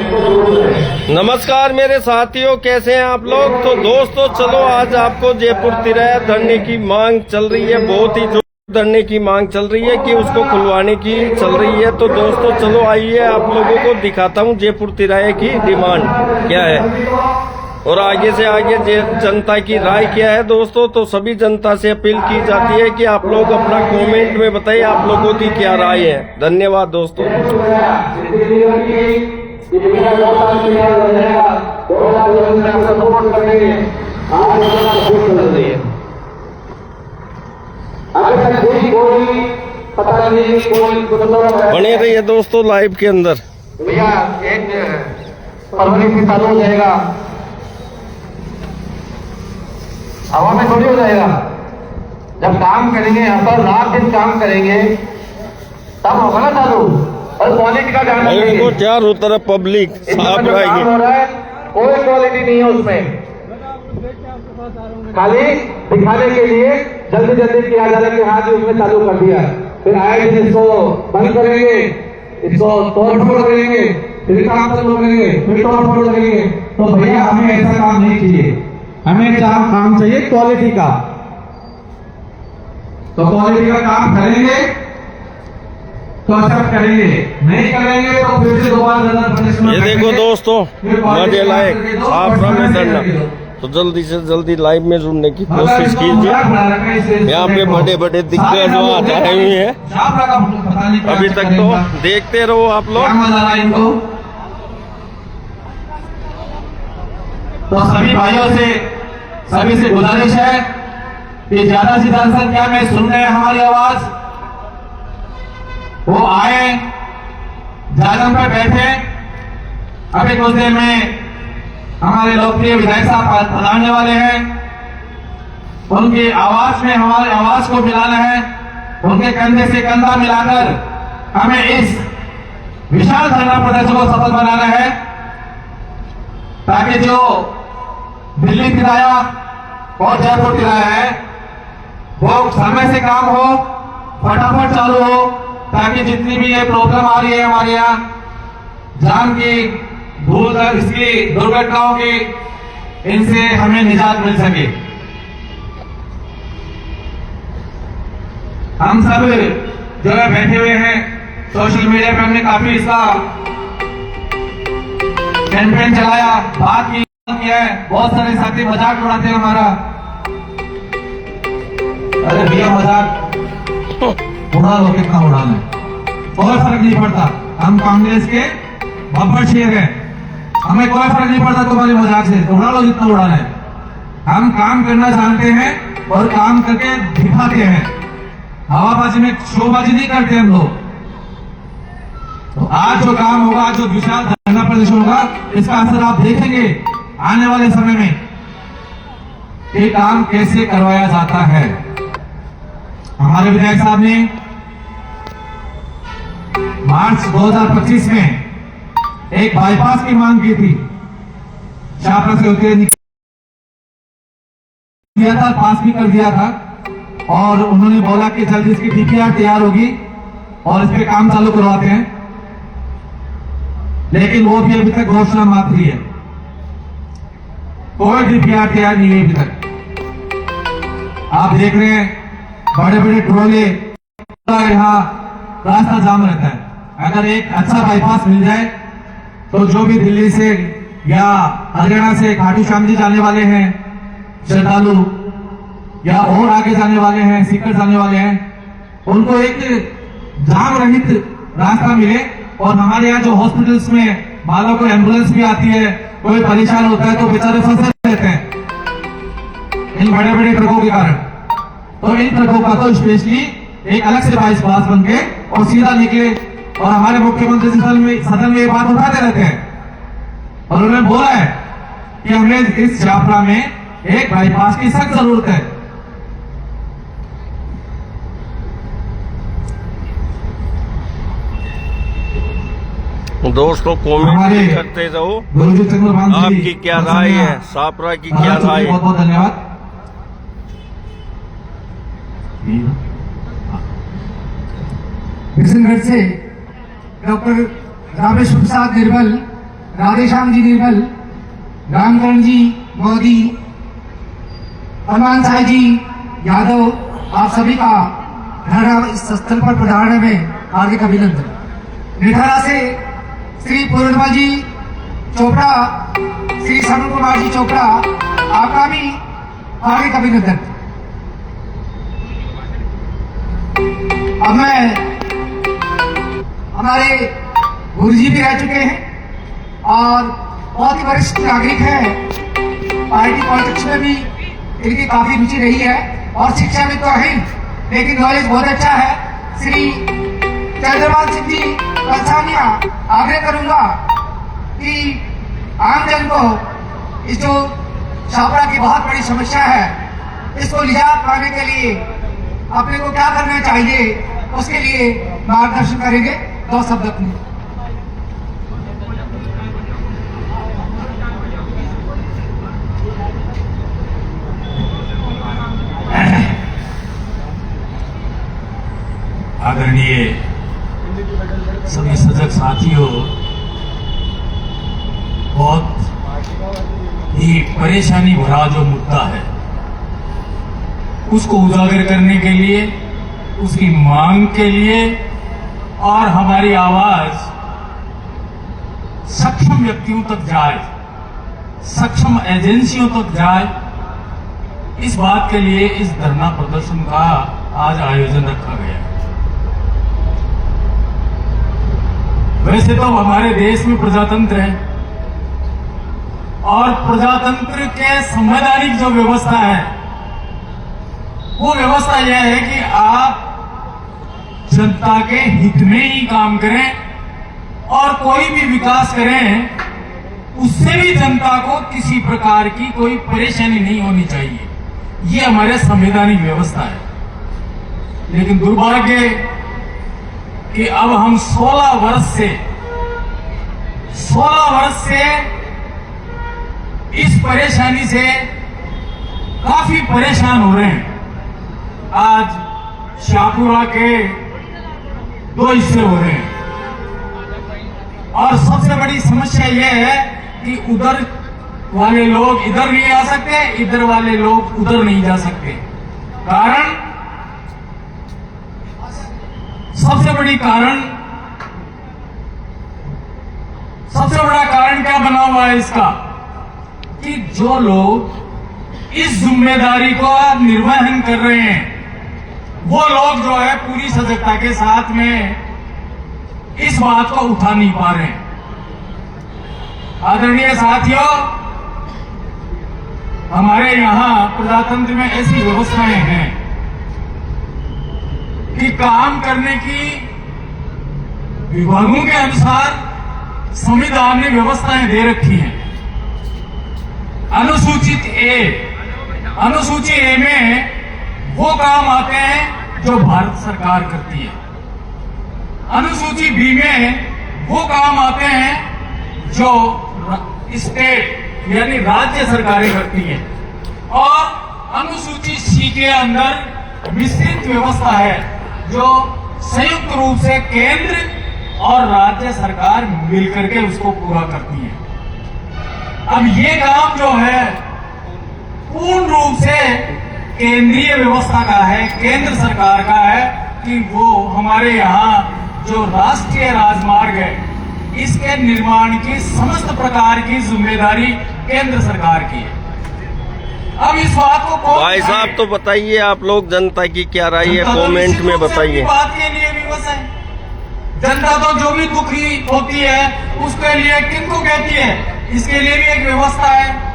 नमस्कार मेरे साथियों, कैसे हैं आप लोग। तो दोस्तों चलो आज आपको जयपुर तिराया धरने की मांग चल रही है, बहुत ही जोर धरने की मांग चल रही है कि उसको खुलवाने की चल रही है। तो दोस्तों चलो आइए आप लोगों को दिखाता हूँ जयपुर तिराया की डिमांड क्या है और आगे से आगे जनता की राय क्या है। दोस्तों तो सभी जनता से अपील की जाती है कि आप लोग अपना कमेंट में बताइए आप लोगों की क्या राय है। धन्यवाद दोस्तों। बने रहिए दोस्तों लाइव के अंदर। भैया 1 फरवरी से चालू हो जाएगा, हवा में थोड़ी हो जाएगा। जब काम करेंगे यहाँ पर रात दिन काम करेंगे तब होगा ना चालू। और क्वालिटी का ध्यान रखिए, चारों तरफ पब्लिक साफ रहेगी। कोई क्वालिटी नहीं है उसमें, खाली दिखाने के लिए जल्दी जल्दी किया जा रहा है कि हाँ जी उसमें चालू कर दिया। फिर आए दिन इसको बंद करेंगे, इसको तोड़ फोड़ करेंगे, फिर काम चालू करेंगे, फिर तोड़ फोड़ करेंगे। तो भैया हमें ऐसा काम नहीं चाहिए, हमें काम चाहिए क्वालिटी का। तो क्वालिटी का काम करेंगे तो सब करेंगे, नहीं करेंगे तो फिर से दोबारा। ये देखो दोस्तों मजे लायक साफ में धरना। तो जल्दी से जल्दी लाइव में जुड़ने की कोशिश कीजिए। यहाँ पे बड़े बड़े दिग्गज वहाँ आए हुए हैं, अभी तक तो देखते रहो आप लोग। तो सभी भाइयों से सभी से गुजारिश है कि ज्यादा से ज्यादा संख्या में सुन रहे हैं हमारी आवाज, वो आए जागरण पर बैठे। अभी कुछ देर में हमारे लोकप्रिय विधायक साहब पधारने वाले हैं, उनकी आवाज में हमारी आवाज को मिलाना है, उनके कंधे से कंधा मिलाकर हमें इस विशाल धरना प्रदर्शन को सफल बनाना है, ताकि जो दिल्ली तिराया और जयपुर तिराया है वो समय से काम हो, फटाफट चालू हो, ताकि जितनी भी ये प्रॉब्लम आ रही है हमारे यहाँ जान की भूल इसकी दुर्घटनाओं की, इनसे हमें निजात मिल सके। हम सब जो है बैठे हुए हैं सोशल मीडिया पे, हमने काफी इसका कैंपेन चलाया, बात किया है। बहुत सारे साथी मजाक उड़ाते हैं हमारा। अरे भैया मजाक उड़ा लो, कितना उड़ाना है, कोई फर्क नहीं पड़ता। हम कांग्रेस के बब्बर शेर हैं, हमें कोई फर्क नहीं पड़ता तुम्हारे मजाक से, उड़ा लो जितना उड़ाना है। हम काम करना जानते हैं और काम करके दिखाते हैं, हवाबाजी में शोबाजी नहीं करते हम लोग। तो आज जो काम होगा, जो विशाल धरना प्रदर्शन होगा, इसका असर आप देखेंगे आने वाले समय में कि काम कैसे करवाया जाता है। हमारे विधायक साहब ने मार्च 2025 में एक बाईपास की मांग की थी, शाहपुरा से होते किया था, पास भी कर दिया था। और उन्होंने बोला कि जल्दी इसकी डीपीआर तैयार होगी और इस पे काम चालू करवाते हैं, लेकिन वो भी अभी तक घोषणा मात्र ही है, कोई डीपीआर तैयार नहीं है अभी तक। आप देख रहे हैं बड़े बड़े ट्रोले, यहाँ रास्ता जाम रहता है। अगर एक अच्छा बाईपास मिल जाए तो जो भी दिल्ली से या हरियाणा से खाटू श्याम जी जाने वाले हैं श्रद्धालु, या और आगे जाने वाले हैं, सीकर जाने वाले हैं, उनको एक जाम रहित रास्ता मिले। और हमारे यहाँ जो हॉस्पिटल्स में मालों को एम्बुलेंस भी आती है, कोई परेशान होता है तो बेचारे फंसे रहते हैं इन बड़े बड़े ट्रकों के कारण। तो इन ट्रकों का तो स्पेशली एक अलग से बाईपास बन के और सीधा निकले। और हमारे मुख्यमंत्री सदन में ये बात उठाते रहते हैं और उन्होंने बोला है कि हमें इस शाहपुरा में एक बाईपास की सख्त जरूरत है। दोस्तों कमेंट करते रहो, आपकी क्या राय है, शाहपुरा की क्या राय है। बहुत बहुत धन्यवाद। किशनगढ़ से डॉक्टर रामेश्वर प्रसाद निर्मल राधेश्याम जी निर्मल, रामकरण जी मोदी, हनुमान साई जी यादव, आप सभी का धरना इस स्थल पर पधारने में हार्दिक अभिनंदन। निठारा से श्री पूर्णिमा जी चोपड़ा, श्री सनु कुमार जी चोपड़ा, आपका भी हार्दिक अभिनंदन। अब मैं, हमारे गुरुजी भी रह चुके हैं और बहुत ही वरिष्ठ नागरिक है, पार्टी पॉलिटिक्स में भी इनकी काफी रुचि रही है और शिक्षा में तो है ही, लेकिन नॉलेज बहुत अच्छा है। श्री चंद्रपाल सिंह जी पलसानिया, आग्रह करूंगा कि आमजन को इस जो छापरा की बहुत बड़ी समस्या है, इसको निजात पाने के लिए अपने को क्या करना चाहिए, उसके लिए मार्गदर्शन करेंगे। 2 शब्द अपने। आदरणीय सभी सजग साथियों, बहुत ही परेशानी भरा जो मुद्दा है उसको उजागर करने के लिए, उसकी मांग के लिए और हमारी आवाज सक्षम व्यक्तियों तक जाए, सक्षम एजेंसियों तक जाए, इस बात के लिए इस धरना प्रदर्शन का आज आयोजन रखा गया है। वैसे तो हमारे देश में प्रजातंत्र है और प्रजातंत्र के संवैधानिक जो व्यवस्था है वो व्यवस्था यह है कि आप जनता के हित में ही काम करें और कोई भी विकास करें उससे भी जनता को किसी प्रकार की कोई परेशानी नहीं होनी चाहिए। ये हमारे संवैधानिक व्यवस्था है। लेकिन दुर्भाग्य कि अब हम 16 वर्ष से इस परेशानी से काफी परेशान हो रहे हैं। आज शाहपुरा के 2 हिस्से हो रहे हैं और सबसे बड़ी समस्या यह है कि उधर वाले लोग इधर नहीं आ सकते, इधर वाले लोग उधर नहीं जा सकते। कारण, सबसे बड़ा कारण क्या बना हुआ है इसका, कि जो लोग इस जिम्मेदारी को निर्वहन कर रहे हैं वो लोग जो है पूरी सजगता के साथ में इस बात को उठा नहीं पा रहे हैं। आदरणीय साथियों, हमारे यहां प्रजातंत्र में ऐसी व्यवस्थाएं हैं कि काम करने की विभागों के अनुसार संविधान ने व्यवस्थाएं दे रखी हैं। अनुसूची ए में वो काम आते हैं जो भारत सरकार करती है। अनुसूची बी में वो काम आते हैं जो स्टेट यानी राज्य सरकारें करती हैं। और अनुसूची सी के अंदर विस्तृत व्यवस्था है जो संयुक्त रूप से केंद्र और राज्य सरकार मिलकर के उसको पूरा करती है। अब ये काम जो है पूर्ण रूप से केंद्रीय व्यवस्था का है, केंद्र सरकार का है, कि वो हमारे यहाँ जो राष्ट्रीय राजमार्ग है इसके निर्माण की समस्त प्रकार की जिम्मेदारी केंद्र सरकार की है। अब इस बात को भाई साहब तो बताइए, आप लोग जनता की क्या राय है, कमेंट में बताइए। बात के लिए विवश है जनता, तो जो भी दुखी होती है उसके लिए किनको कहती है, इसके लिए भी एक व्यवस्था है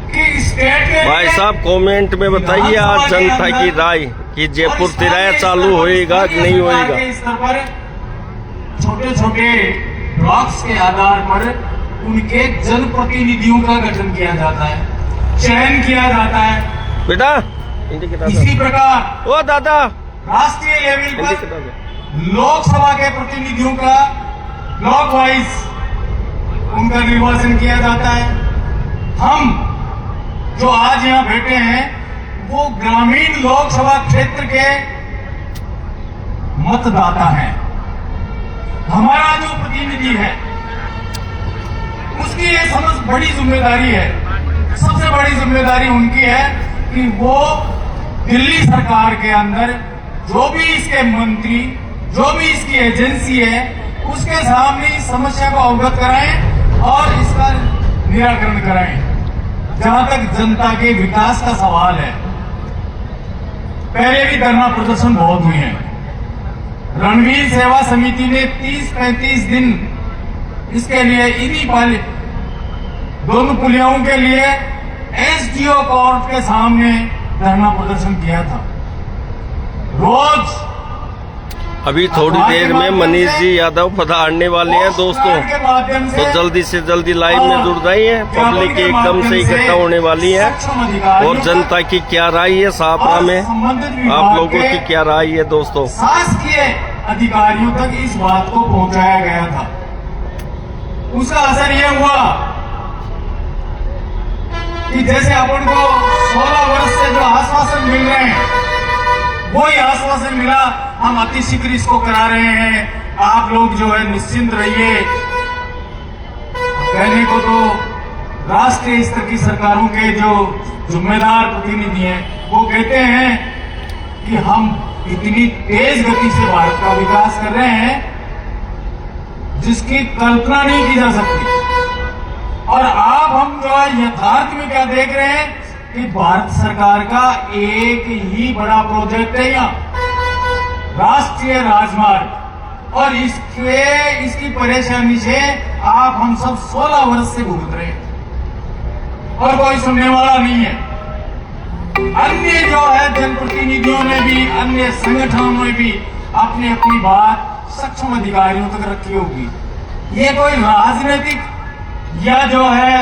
कि स्टेट के। भाई साहब कमेंट में बताइए आज जनता की राय कि जयपुर तिराया चालू होएगा कि नहीं होएगा। स्तर पर छोटे छोटे ब्लॉक्स के आधार पर उनके जनप्रतिनिधियों का गठन किया जाता है, चयन किया जाता है। बेटा इसी प्रकार ओ दादा राष्ट्रीय लेवल पर लोकसभा के प्रतिनिधियों का ब्लॉक वाइज उनका निर्वाचन किया जाता है। हम जो आज यहाँ बैठे हैं वो ग्रामीण लोकसभा क्षेत्र के मतदाता हैं। हमारा जो प्रतिनिधि है उसकी ये समझ बड़ी जिम्मेदारी है। सबसे बड़ी जिम्मेदारी उनकी है कि वो दिल्ली सरकार के अंदर जो भी इसके मंत्री, जो भी इसकी एजेंसी है, उसके सामने इस समस्या को अवगत कराएं और इसका निराकरण कराएं। जहां तक जनता के विकास का सवाल है, पहले भी धरना प्रदर्शन बहुत हुए हैं। रणवीर सेवा समिति ने 30-35 दिन इसके लिए इन्हीं दोनों पुलियाओं के लिए एसडीओ कोर्ट के सामने धरना प्रदर्शन किया था। रोज अभी थोड़ी देर में मनीष जी यादव पधारने वाले हैं दोस्तों, तो जल्दी से जल्दी लाइव में जुड़ जाइए। पब्लिक एकदम से इकट्ठा होने वाली है और जनता की क्या राय है सापरा में, आप लोगों की क्या राय है दोस्तों। शासकीय अधिकारियों तक इस बात को पहुंचाया गया था। उसका असर यह हुआ कि जैसे अपन को 16 वर्ष से जो आश्वासन मिल रहे हैं, वही आश्वासन मिला, हम अतिशीघ्र इसको करा रहे हैं, आप लोग जो है निश्चिंत रहिए। कहने को तो राष्ट्रीय स्तर की सरकारों के जो जिम्मेदार प्रतिनिधि हैं वो कहते हैं कि हम इतनी तेज गति से भारत का विकास कर रहे हैं जिसकी कल्पना नहीं की जा सकती। और आप हम जो है यथार्थ में क्या देख रहे हैं कि भारत सरकार का एक ही बड़ा प्रोजेक्ट है यहाँ, राष्ट्रीय राजमार्ग, और इसकी परेशानी से आप हम सब 16 वर्ष से भुगत रहे हैं और कोई सुनने वाला नहीं है। अन्य जो है जनप्रतिनिधियों ने भी, अन्य संगठनों ने भी अपनी अपनी बात सक्षम अधिकारियों तक रखी होगी। ये कोई राजनीतिक या जो है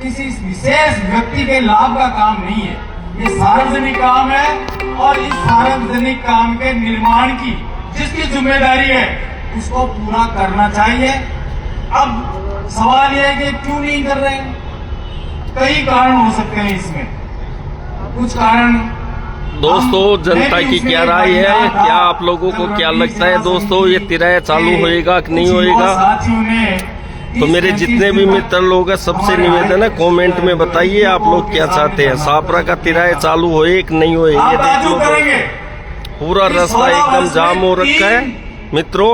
किसी विशेष व्यक्ति के लाभ का काम नहीं है, ये सार्वजनिक काम है और इस सार्वजनिक काम के निर्माण की जिसकी जिम्मेदारी है उसको पूरा करना चाहिए। अब सवाल यह है कि क्यों नहीं कर रहे हैं। कई कारण हो सकते हैं इसमें, कुछ कारण दोस्तों जनता की क्या राय है, क्या आप लोगों को क्या लगता है दोस्तों, ये तिराया चालू होएगा कि नहीं होएगा। साथियों ने तो मेरे जितने भी मित्र लोग हैं सबसे निवेदन है कमेंट में बताइए आप लोग क्या चाहते हैं, सापरा का तिराया चालू होए कि नहीं होए। ये देख लो पूरा रास्ता एकदम जाम हो रखा है मित्रों।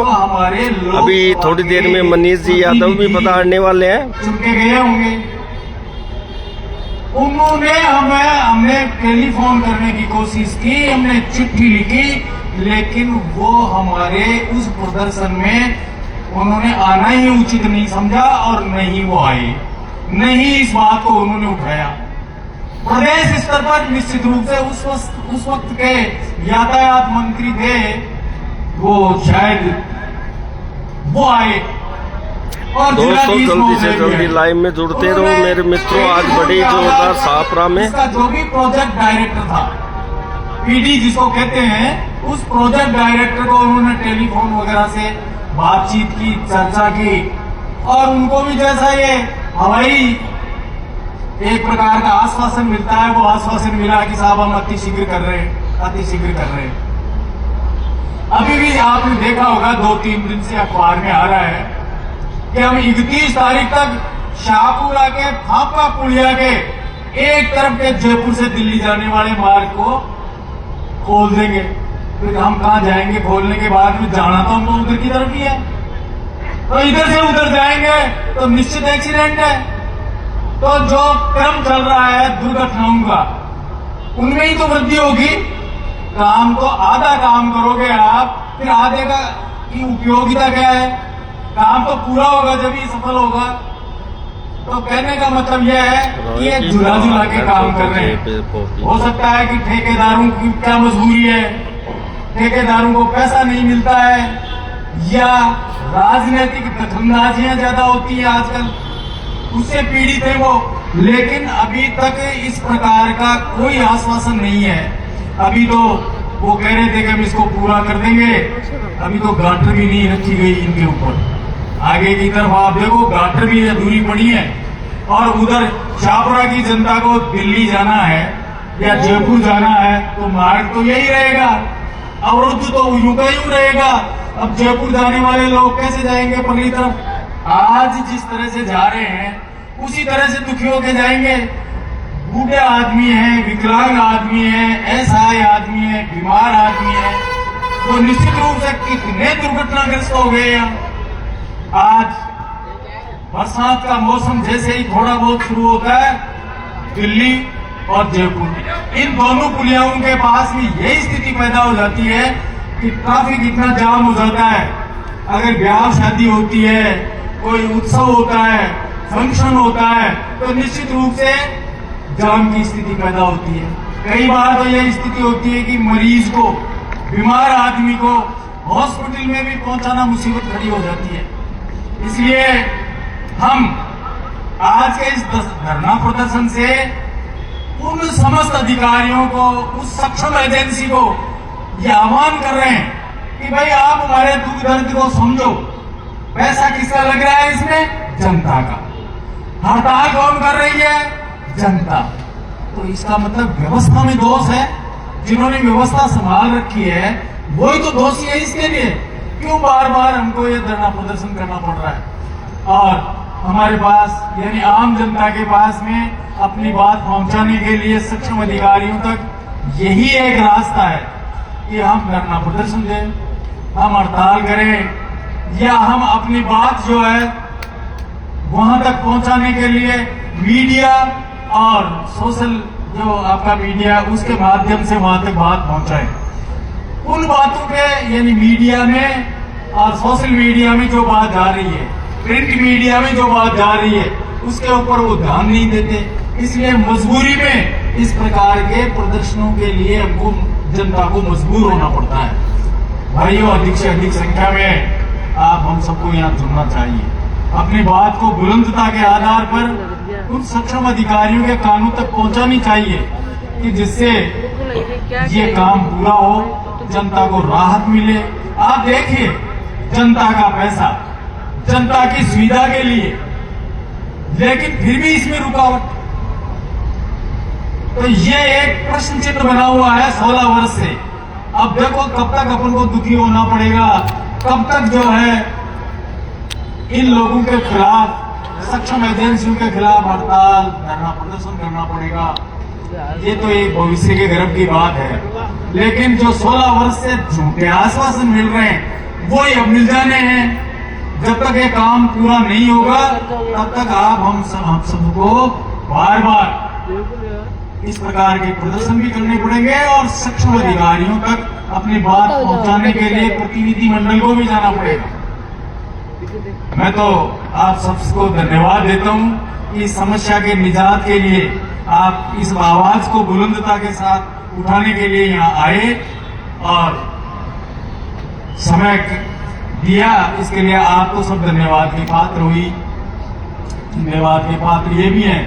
अभी थोड़ी देर में मनीष जी यादव भी पधारने वाले हैं। चुनके गए होंगे, उन्होंने हमने टेलीफोन करने की कोशिश की, हमने चिट्ठी लिखी, लेकिन वो हमारे उस प्रदर्शन में उन्होंने आना ही उचित नहीं समझा और नहीं वो आए, नहीं इस बात को उन्होंने उठाया। प्रदेश स्तर पर निश्चित रूप से उस वक्त के यातायात मंत्री थे, वो शायद वो आए। और दोस्तों जल्दी से जल्दी लाइव में जुड़ते रहो मेरे मित्रों। आज बड़ी जोरदार सापरा में इसका जो भी प्रोजेक्ट डायरेक्टर था, पीडी जिसको कहते हैं, उस प्रोजेक्ट डायरेक्टर को उन्होंने टेलीफोन वगैरह से बातचीत की, चर्चा की, और उनको भी जैसा ये हवाई एक प्रकार का आश्वासन मिलता है, वो आश्वासन मिला कि साहब हम अतिशीघ्र कर रहे हैं, अतिशीघ्र कर रहे हैं। अभी भी आपने देखा होगा 2-3 दिन से अखबार में आ रहा है कि हम 31 तारीख तक शाहपुरा के फापा पुलिया के एक तरफ के जयपुर से दिल्ली जाने वाले मार्ग को खोल देंगे। फिर हम कहां जाएंगे खोलने के बाद में, जाना तो हमको उधर की तरफ ही है, तो इधर से उधर जाएंगे तो निश्चित एक्सीडेंट है। तो जो क्रम चल रहा है दुर्घटनाओं का, उनमें ही तो वृद्धि होगी। काम तो आधा काम करोगे आप, फिर आधे का की उपयोगिता क्या है। काम तो पूरा होगा जब ही सफल होगा। तो कहने का मतलब यह है कि ये झुला झुला के काम कर रहे हैं। हो सकता है कि ठेकेदारों की क्या मजबूरी है, ठेकेदारों को पैसा नहीं मिलता है, या राजनीतिक दखलंदाजियां ज्यादा होती है आजकल, उससे पीड़ित है वो। लेकिन अभी तक इस प्रकार का कोई आश्वासन नहीं है। अभी तो वो कह रहे थे कि हम इसको पूरा कर देंगे, अभी तो गांठ भी नहीं रखी गई इनके ऊपर। आगे की तरफ आप देखो गांठ भी अधूरी पड़ी है, और उधर छापरा की जनता को दिल्ली जाना है या जयपुर जाना है तो मार्ग तो यही रहेगा, अवरुद्ध तो यूं का यूं रहेगा। अब जयपुर जाने वाले लोग कैसे जाएंगे पगली तरफ, आज जिस तरह से जा रहे हैं उसी तरह से दुखी होके जाएंगे। बूढ़े आदमी हैं, विकलांग आदमी हैं, असहाय आदमी हैं, बीमार आदमी हैं, तो निश्चित रूप से कितने दुर्घटनाग्रस्त हो गए हैं। आज बरसात का मौसम जैसे ही थोड़ा बहुत शुरू होता है, दिल्ली और जयपुर इन दोनों पुलियाओं के पास में यही स्थिति पैदा हो जाती है कि ट्रैफिक इतना जाम हो जाता है। अगर ब्याह शादी होती है, कोई उत्सव होता है, फंक्शन होता है, तो निश्चित रूप से जाम की स्थिति पैदा होती है। कई बार तो यह स्थिति होती है कि मरीज को, बीमार आदमी को हॉस्पिटल में भी पहुंचाना मुसीबत खड़ी हो जाती है। इसलिए हम आज के इस धरना प्रदर्शन से उन समस्त अधिकारियों को, उस सक्षम एजेंसी को ये आह्वान कर रहे हैं कि भाई आप हमारे दुख दर्द को समझो। पैसा किसका लग रहा है इसमें? जनता का। हड़ताल कौन कर रही है? जनता। तो इसका मतलब व्यवस्था में दोष है। जिन्होंने व्यवस्था संभाल रखी है वही तो दोषी है इसके लिए। क्यों बार बार हमको ये धरना प्रदर्शन करना पड़ रहा है? और हमारे पास यानी आम जनता के पास में अपनी बात पहुंचाने के लिए सक्षम अधिकारियों तक यही एक रास्ता है कि हम धरना प्रदर्शन दें, हम हड़ताल करें, या हम अपनी बात जो है वहां तक पहुंचाने के लिए मीडिया और सोशल जो आपका मीडिया उसके माध्यम से वहां तक बात पहुंचाएं। उन बातों पे यानी मीडिया में और सोशल मीडिया में जो बात जा रही है, प्रिंट मीडिया में जो बात जा रही है, उसके ऊपर वो ध्यान नहीं देते। इसलिए मजबूरी में इस प्रकार के प्रदर्शनों के लिए हमको जनता को मजबूर होना पड़ता है। भाइयों, अधिक से अधिक संख्या में आप हम सबको यहाँ जुड़ना चाहिए। अपनी बात को बुलंदता के आधार पर उन सक्षम अधिकारियों के कानों तक पहुंचानी चाहिए कि जिससे ये काम पूरा हो, जनता को राहत मिले। आप देखिए, जनता का पैसा जनता की सुविधा के लिए, लेकिन फिर भी इसमें रुकावट। तो ये एक प्रश्न चिन्ह बना हुआ है 16 वर्ष से। अब देखो कब तक अपन को दुखी होना पड़ेगा, कब तक जो है इन लोगों के खिलाफ, सक्षम एजेंसियों के खिलाफ हड़ताल, धरना प्रदर्शन करना पड़ेगा। ये तो एक भविष्य के गर्व की बात है। लेकिन जो 16 वर्ष से झूठे आश्वासन मिल रहे हैं वो ही अब मिल जाने हैं। जब तक ये काम पूरा नहीं होगा तब तक आप हम सबको बार बार इस प्रकार के प्रदर्शन भी करने पड़ेंगे और सक्षम अधिकारियों तक अपनी बात पहुंचाने के लिए प्रतिनिधि मंडल को भी जाना पड़ेगा। मैं तो आप सबको धन्यवाद देता हूं कि इस समस्या के निजात के लिए आप इस आवाज को बुलंदता के साथ उठाने के लिए यहाँ आए और समय दिया। इसके लिए आपको सब धन्यवाद के पात्र हुई। धन्यवाद के पात्र ये भी हैं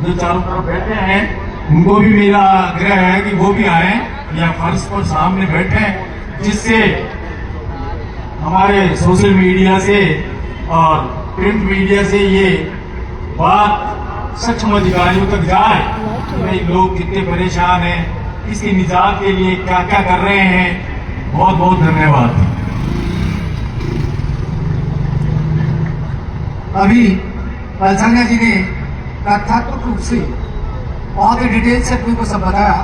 जो चारों तरफ बैठे हैं, उनको भी मेरा आग्रह है कि वो भी आए या फर्श पर सामने बैठे, जिससे हमारे सोशल मीडिया से और प्रिंट मीडिया से ये बात सक्षम अधिकारियों तक जाए कि भाई लोग कितने परेशान हैं, इसकी निजात के लिए क्या क्या कर रहे हैं। बहुत बहुत धन्यवाद। अभी पलसानिया जी ने तथ्यात्मक रूप से बहुत ही डिटेल से अपने को सब बताया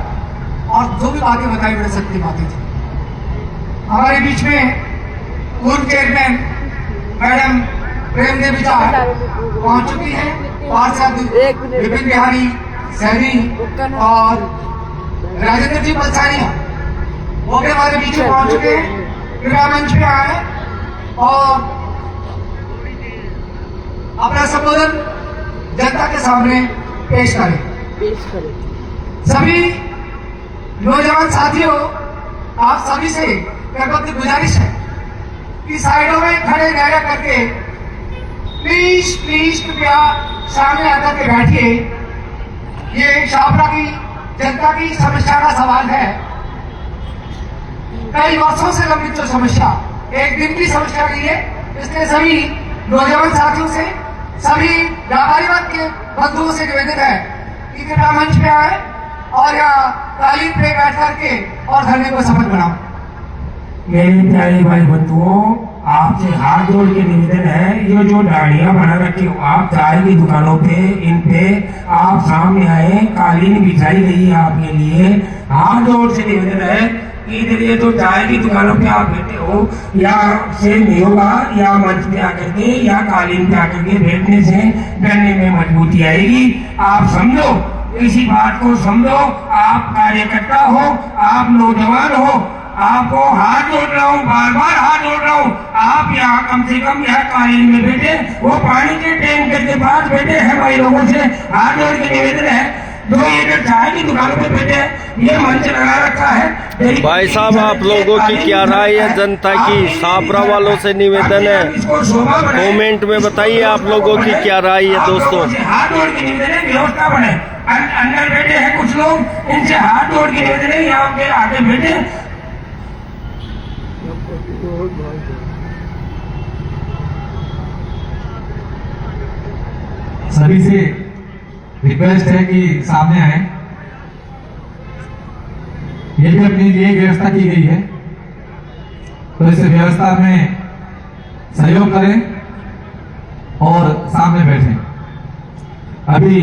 और जो भी बातें बताई बड़े सत्य बातें थी। हमारे बीच में पूर्व चेयरमैन मैडम प्रेम देवी पहुंच चुकी है, पार्षद विपिन बिहारी सैनी और राजेंद्र जी पलसानिया वो भी हमारे बीच में पहुंच चुके हैं। कृपया मंच पे आए और अपना संबोधन जनता के सामने पेश करें। सभी नौजवान साथियों, आप सभी से करबद्ध गुजारिश है कि साइडों में खड़े रह करके प्लीज प्लीज कृपया सामने आकर के बैठिए। ये शाहपुरा की जनता की समस्या का सवाल है। कई वर्षों से लंबित जो समस्या एक दिन की समस्या नहीं है। इसलिए सभी नौजवान साथियों से, सभी व्यापारी वर्ग के बंधुओं से निवेदन है कि कृपया मंच पे आए और यहाँ तालीम पे बैठ करके और धरने को सफल बनाओ। मेरे प्यारे भाई बंधुओं, आपसे हाथ जोड़ के निवेदन है, ये जो डालियां बना रखी हो आप चाय की दुकानों पे, इन पे आप सामने आए, कालीन बिछाई गई है आपके लिए। हाथ जोड़ से निवेदन है कि इधर ये जो चाय की दुकानों पे आप बैठे हो, या से नहीं होगा, या मंच पे आकर के या कालीन पे आकर के बैठने से डरने में मजबूती आएगी। आप समझो, इसी बात को समझो। आप कार्यकर्ता हो, आप नौजवान हो, आपको हाथ जोड़ रहा हूँ, बार बार हाथ जोड़ रहा हूँ। आप यहाँ कम से कम यहाँ कालीन में बैठे, वो पानी के टैंकर के पास बैठे हैं भाई, लोगों से हाथ जोड़ के निवेदन है। जो ये जो चाय की दुकान पे बैठे, ये मंच लगा रखा है। भाई साहब, आप लोगों की क्या राय है? जनता की साबरा वालों से निवेदन है, कमेंट में बताइए आप लोगों की क्या राय है दोस्तों। हाथ जोड़ के निवेदन है, व्यवस्था बने। अंदर बैठे हैं कुछ लोग, इनसे हाथ जोड़ के निवेदन है, यहाँ पे आगे बैठे। सभी से रिक्वेस्ट है कि सामने आए। ये भी अपने लिए व्यवस्था की गई है, तो इस व्यवस्था में सहयोग करें और सामने बैठें। अभी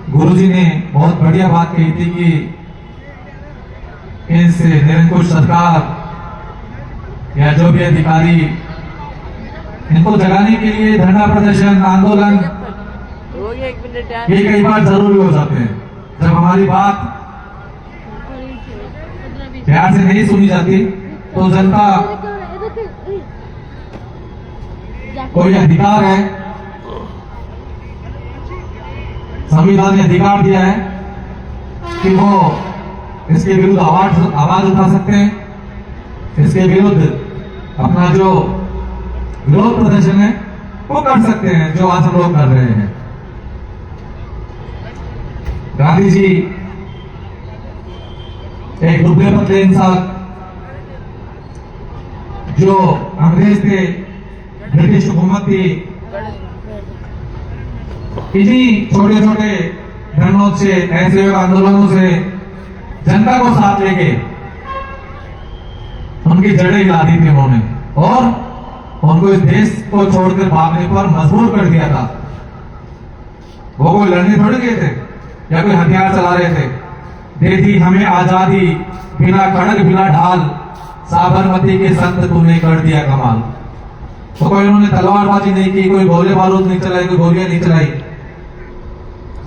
गुरुजी ने बहुत बढ़िया बात कही थी कि इनसे निरंकुश सरकार या जो भी अधिकारी, इनको जगाने के लिए धरना प्रदर्शन, आंदोलन ये कई बार जरूरी हो जाते हैं। जब हमारी बात प्यार से नहीं सुनी जाती तो जनता कोई अधिकार है, संविधान ने अधिकार दिया है कि वो इसके विरुद्ध आवाज उठा सकते हैं, इसके विरुद्ध अपना जो विरोध प्रदर्शन है वो कर सकते हैं, जो आज हम लोग कर रहे हैं। गांधी जी एक दुबले पतले इंसान, जो अंग्रेज थे, ब्रिटिश हुकूमत थी, इन्हीं छोटे छोटे धरनों से, ऐसे आंदोलनों से जनता को साथ लेके उनकी जड़ें हिला दी थी उन्होंने, और उनको इस देश को छोड़कर भागने पर मजबूर कर दिया था। वो कोई लड़ने थोड़ी गए थे या कोई हथियार चला रहे थे। दे दी हमें आजादी बिना खड़ग बिना ढाल, साबरमती के संत तूने कर दिया कमाल। तो कोई उन्होंने तलवारबाजी नहीं की, कोई गोले बारूद नहीं चलाई, कोई गोलियां नहीं चलाई,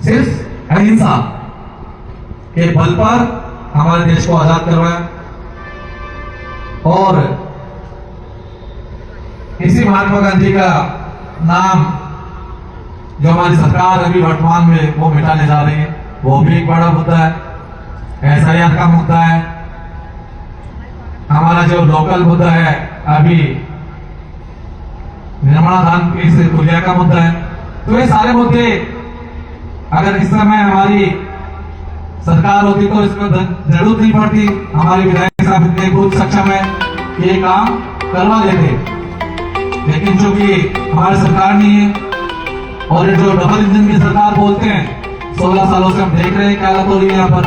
सिर्फ अहिंसा के बल पर हमारे देश को आजाद करवाया। और इसी महात्मा गांधी का नाम जो हमारी सरकार अभी वर्तमान में वो मिटाने जा रही है, वो भी एक बड़ा मुद्दा है। SIR का मुद्दा है, हमारा जो लोकल मुद्दा है अभी निर्मला दान से कुलिया का मुद्दा है। तो ये सारे मुद्दे अगर इस समय हमारी सरकार होती तो इसको जरूरत नहीं पड़ती। हमारे विधायक साहब इतने बहुत सक्षम है कि ये काम करवा देते, लेकिन चूंकि हमारी सरकार नहीं है, और जो डबल इंजन की सरकार बोलते हैं, 16 सालों से हम देख रहे हैं क्या हालत हो रही है यहाँ पर।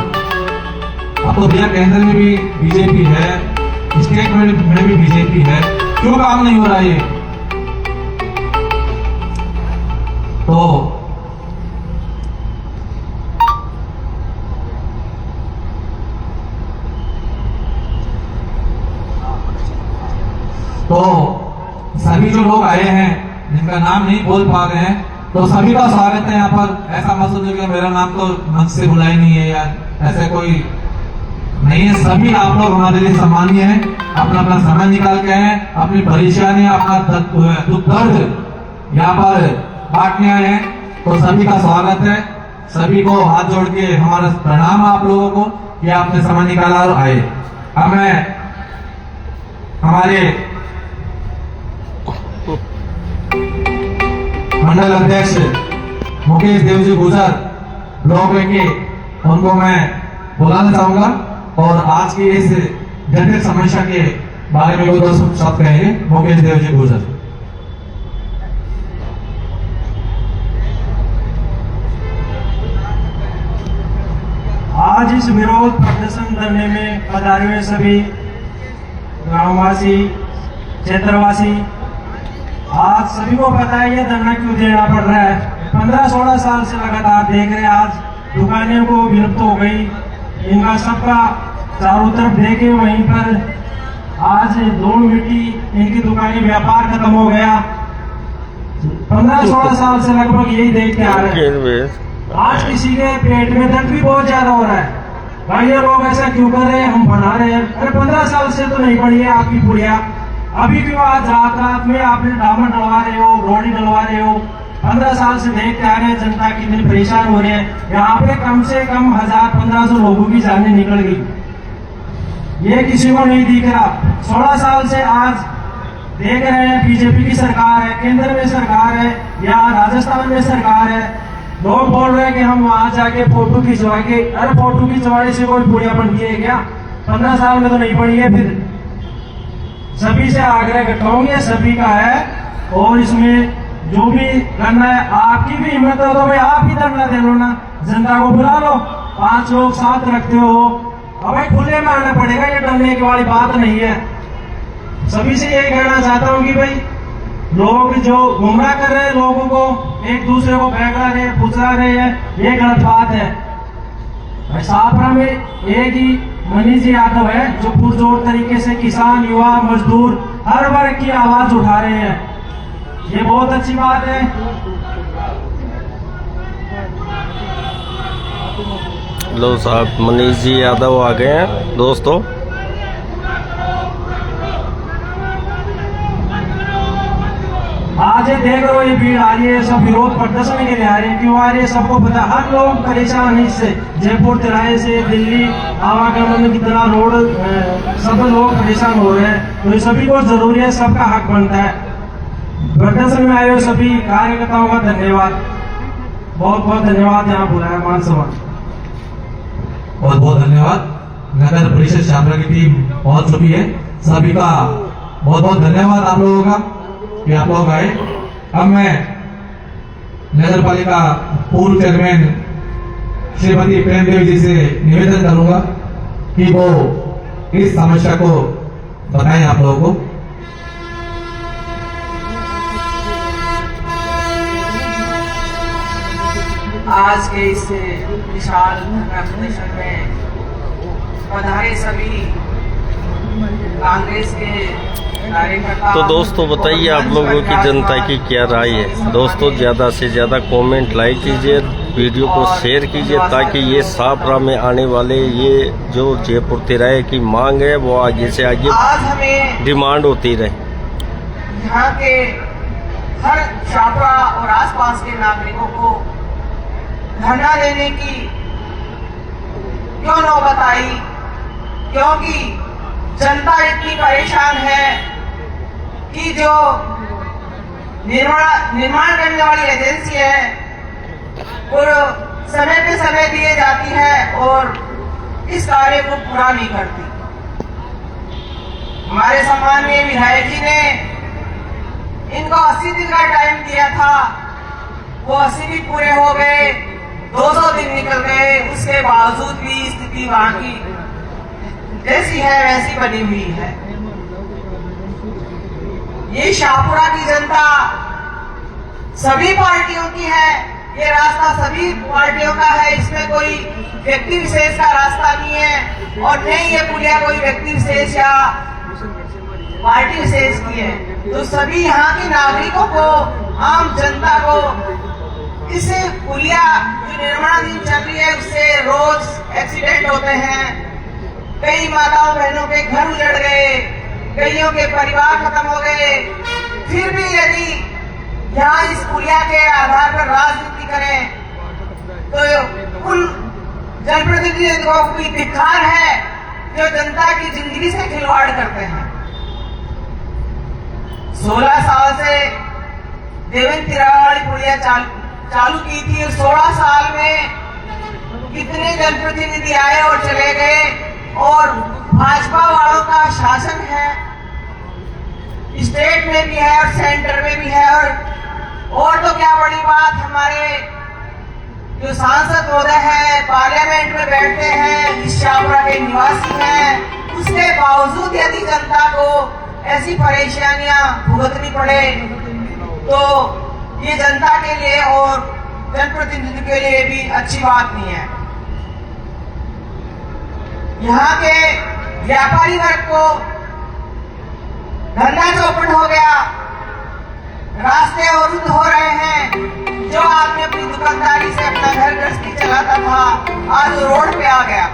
अब तो भैया केंद्र में भी बीजेपी है, स्टेट में भी बीजेपी है, क्यों काम नहीं हो रहा है? तो सभी जो लोग आए हैं जिनका नाम नहीं बोल पा रहे हैं, तो सभी का स्वागत है यहाँ पर। ऐसा मत समझो कि मेरा नाम तो मंच से बुला ही नहीं है यार, ऐसे कोई नहीं है। सभी आप लोग हमारे लिए सम्मानीय हैं, अपना अपना समय निकाल के हैं, अपनी परेशानी, अपना दुख दर्द यहाँ पर बांटने आए हैं। तो सभी का स्वागत है, सभी को हाथ जोड़ के हमारा प्रणाम आप लोगों को कि आपने समय निकाला और आए। अब मैं हमारे मंडल अध्यक्ष मुकेश देव जी गुजर ब्लॉक के, उनको मैं बुलाना चाहूंगा और आज की इस जटिल समस्या के बारे में वो 2 शब्द कहेंगे। मुकेश देव जी गुजर। आज इस विरोध प्रदर्शन करने में पधारे हुए सभी गांववासी, क्षेत्रवासी आज सभी को पता है ये धरना क्यों देना पड़ रहा है। 15-16 साल से लगातार देख रहे हैं, आज दुकानें को विलुप्त हो गई, इनका सबका चारों तरफ देखे वहीं पर आज धूल मिट्टी, इनकी दुकानें व्यापार खत्म हो गया। 15-16 साल से लगभग यही देखते आ रहे हैं। आज किसी के पेट में दर्द भी बहुत ज्यादा हो रहा है, भाई ये लोग ऐसा क्यों कर रहे हैं, हम बना रहे हैं। अरे 15 साल से तो नहीं बनी है आपकी पुड़िया, अभी क्यों आज रात में आपने डामर डलवा रहे हो, रोड़ी डलवा रहे हो। 15 साल से देखते आ रहे हैं जनता कितनी परेशान हो रहे हैं। यहाँ पे कम से कम 1000-1500 लोगों की जानें निकल गई, ये किसी को नहीं दिख रहा। 16 साल से आज देख रहे हैं बीजेपी की सरकार है, केंद्र में सरकार है या राजस्थान में सरकार है, लोग बोल रहे हैं कि हम वहां जाके फोटो खिंचवाएंगे। अरे फोटो खिंचवाने से कोई पुड़िया बनती है क्या? 15 साल में तो नहीं बनी है। फिर सभी से आग्रह करता हूँ, ये सभी का है और इसमें जो भी करना है, आपकी भी हिम्मत हो तो भाई आप ही धरना दे लो ना, जनता को बुला लो, 5 लोग साथ रखते हो, अब भाई खुले में आना पड़ेगा, ये डरने की वाली बात नहीं है। सभी से यही कहना चाहता हूँ कि भाई लोग जो गुमराह कर रहे हैं लोगों को, एक दूसरे को बहका रहे हैं, फुसला रहे हैं, ये गलत बात है। सापरा में एक ही मनीष जी यादव है जो पुरजोर तरीके से किसान, युवा, मजदूर हर वर्ग की आवाज उठा रहे हैं, ये बहुत अच्छी बात है। लो साहब, मनीष जी यादव आ गए हैं दोस्तों। आज ये देख रहे हो ये भीड़ आ रही है, सब विरोध प्रदर्शन के लिए आ रहे हैं। क्यों आ रही है सबको पता, हर लोग परेशान है इससे। जयपुर तिराहे से दिल्ली आवागमन में कितना रोड, सब लोग परेशान हो रहे हैं, तो ये सभी को जरूरी है, सबका हक बनता है। प्रदर्शन में आए हुए सभी कार्यकर्ताओं का धन्यवाद, बहुत बहुत धन्यवाद। यहाँ बुलाया मान सम्मान, बहुत बहुत धन्यवाद। नगर परिषद छात्रा की टीम पहुंच चुकी है, सभी का बहुत बहुत धन्यवाद आप लोगों का कि आप लोग आए। अब मैं नगर पालिका पूर्व चेयरमैन श्रीमती प्रेमदेवी जी से निवेदन करूंगा कि वो इस समस्या को बताएं आप लोगों को। आज के इस विशाल धरना प्रदर्शन में पधारे सभी कांग्रेस के कार्यकर्ता। तो दोस्तों बताइए आप लोगों की जनता की क्या राय है। दोस्तों ज़्यादा से ज़्यादा कमेंट लाइक कीजिए, वीडियो को शेयर कीजिए ताकि ये सापरा में आने वाले ये जो जयपुर तिराहे की मांग है वो आगे से आगे आज हमें डिमांड होती रहे। यहाँ के हर छात्रा और आसपास के नागरिकों को धरना देने की क्यों नौबत आई, क्योंकि जनता इतनी परेशान है कि जो निर्माण करने वाली एजेंसी है वो समय पे समय दिए जाती है और इस कार्य को पूरा नहीं करती। हमारे सम्माननीय विधायक जी ने इनको 80 दिन का टाइम दिया था, वो 80 दिन पूरे हो गए, 200 दिन निकल गए, उसके बावजूद भी स्थिति वहां की जैसी है वैसी बनी हुई है। ये शाहपुरा की जनता सभी पार्टियों की है, ये रास्ता सभी पार्टियों का है, इसमें कोई व्यक्ति विशेष का रास्ता नहीं है और नहीं ये पुलिया कोई व्यक्ति विशेष या पार्टी विशेष की है। तो सभी यहाँ के नागरिकों को, आम जनता को इस पुलिया जो निर्माणाधीन चल रही है उससे रोज एक्सीडेंट होते हैं, कई माताओं बहनों के घर उजड़ गए, कईयों के परिवार खत्म हो गए। फिर भी यदि यहाँ इस पुलिया के आधार पर राजनीति करें तो उन जनप्रतिनिधियों की धिक्कार है जो जनता की जिंदगी से खिलवाड़ करते हैं। 16 साल से देवेंद्र तिराहे वाली पुलिया चालू की थी और 16 साल में कितने जनप्रतिनिधि आए और चले गए और भाजपा वालों का शासन है, स्टेट में भी है और सेंटर में भी है। और तो क्या बड़ी बात, हमारे जो सांसद महोदय हैं पार्लियामेंट में बैठते हैं, इस शाहपुरा के निवासी हैं, उसके बावजूद यदि जनता को ऐसी परेशानियां भुगतनी पड़े तो ये जनता के लिए और जनप्रतिनिधि के लिए भी अच्छी बात नहीं है। यहाँ के व्यापारी वर्ग को धंधा चौपट हो गया, रास्ते अवरुद्ध हो रहे हैं। जो आदमी अपनी दुकानदारी से अपना घर गृहस्थी चलाता था, आज रोड पे आ गया।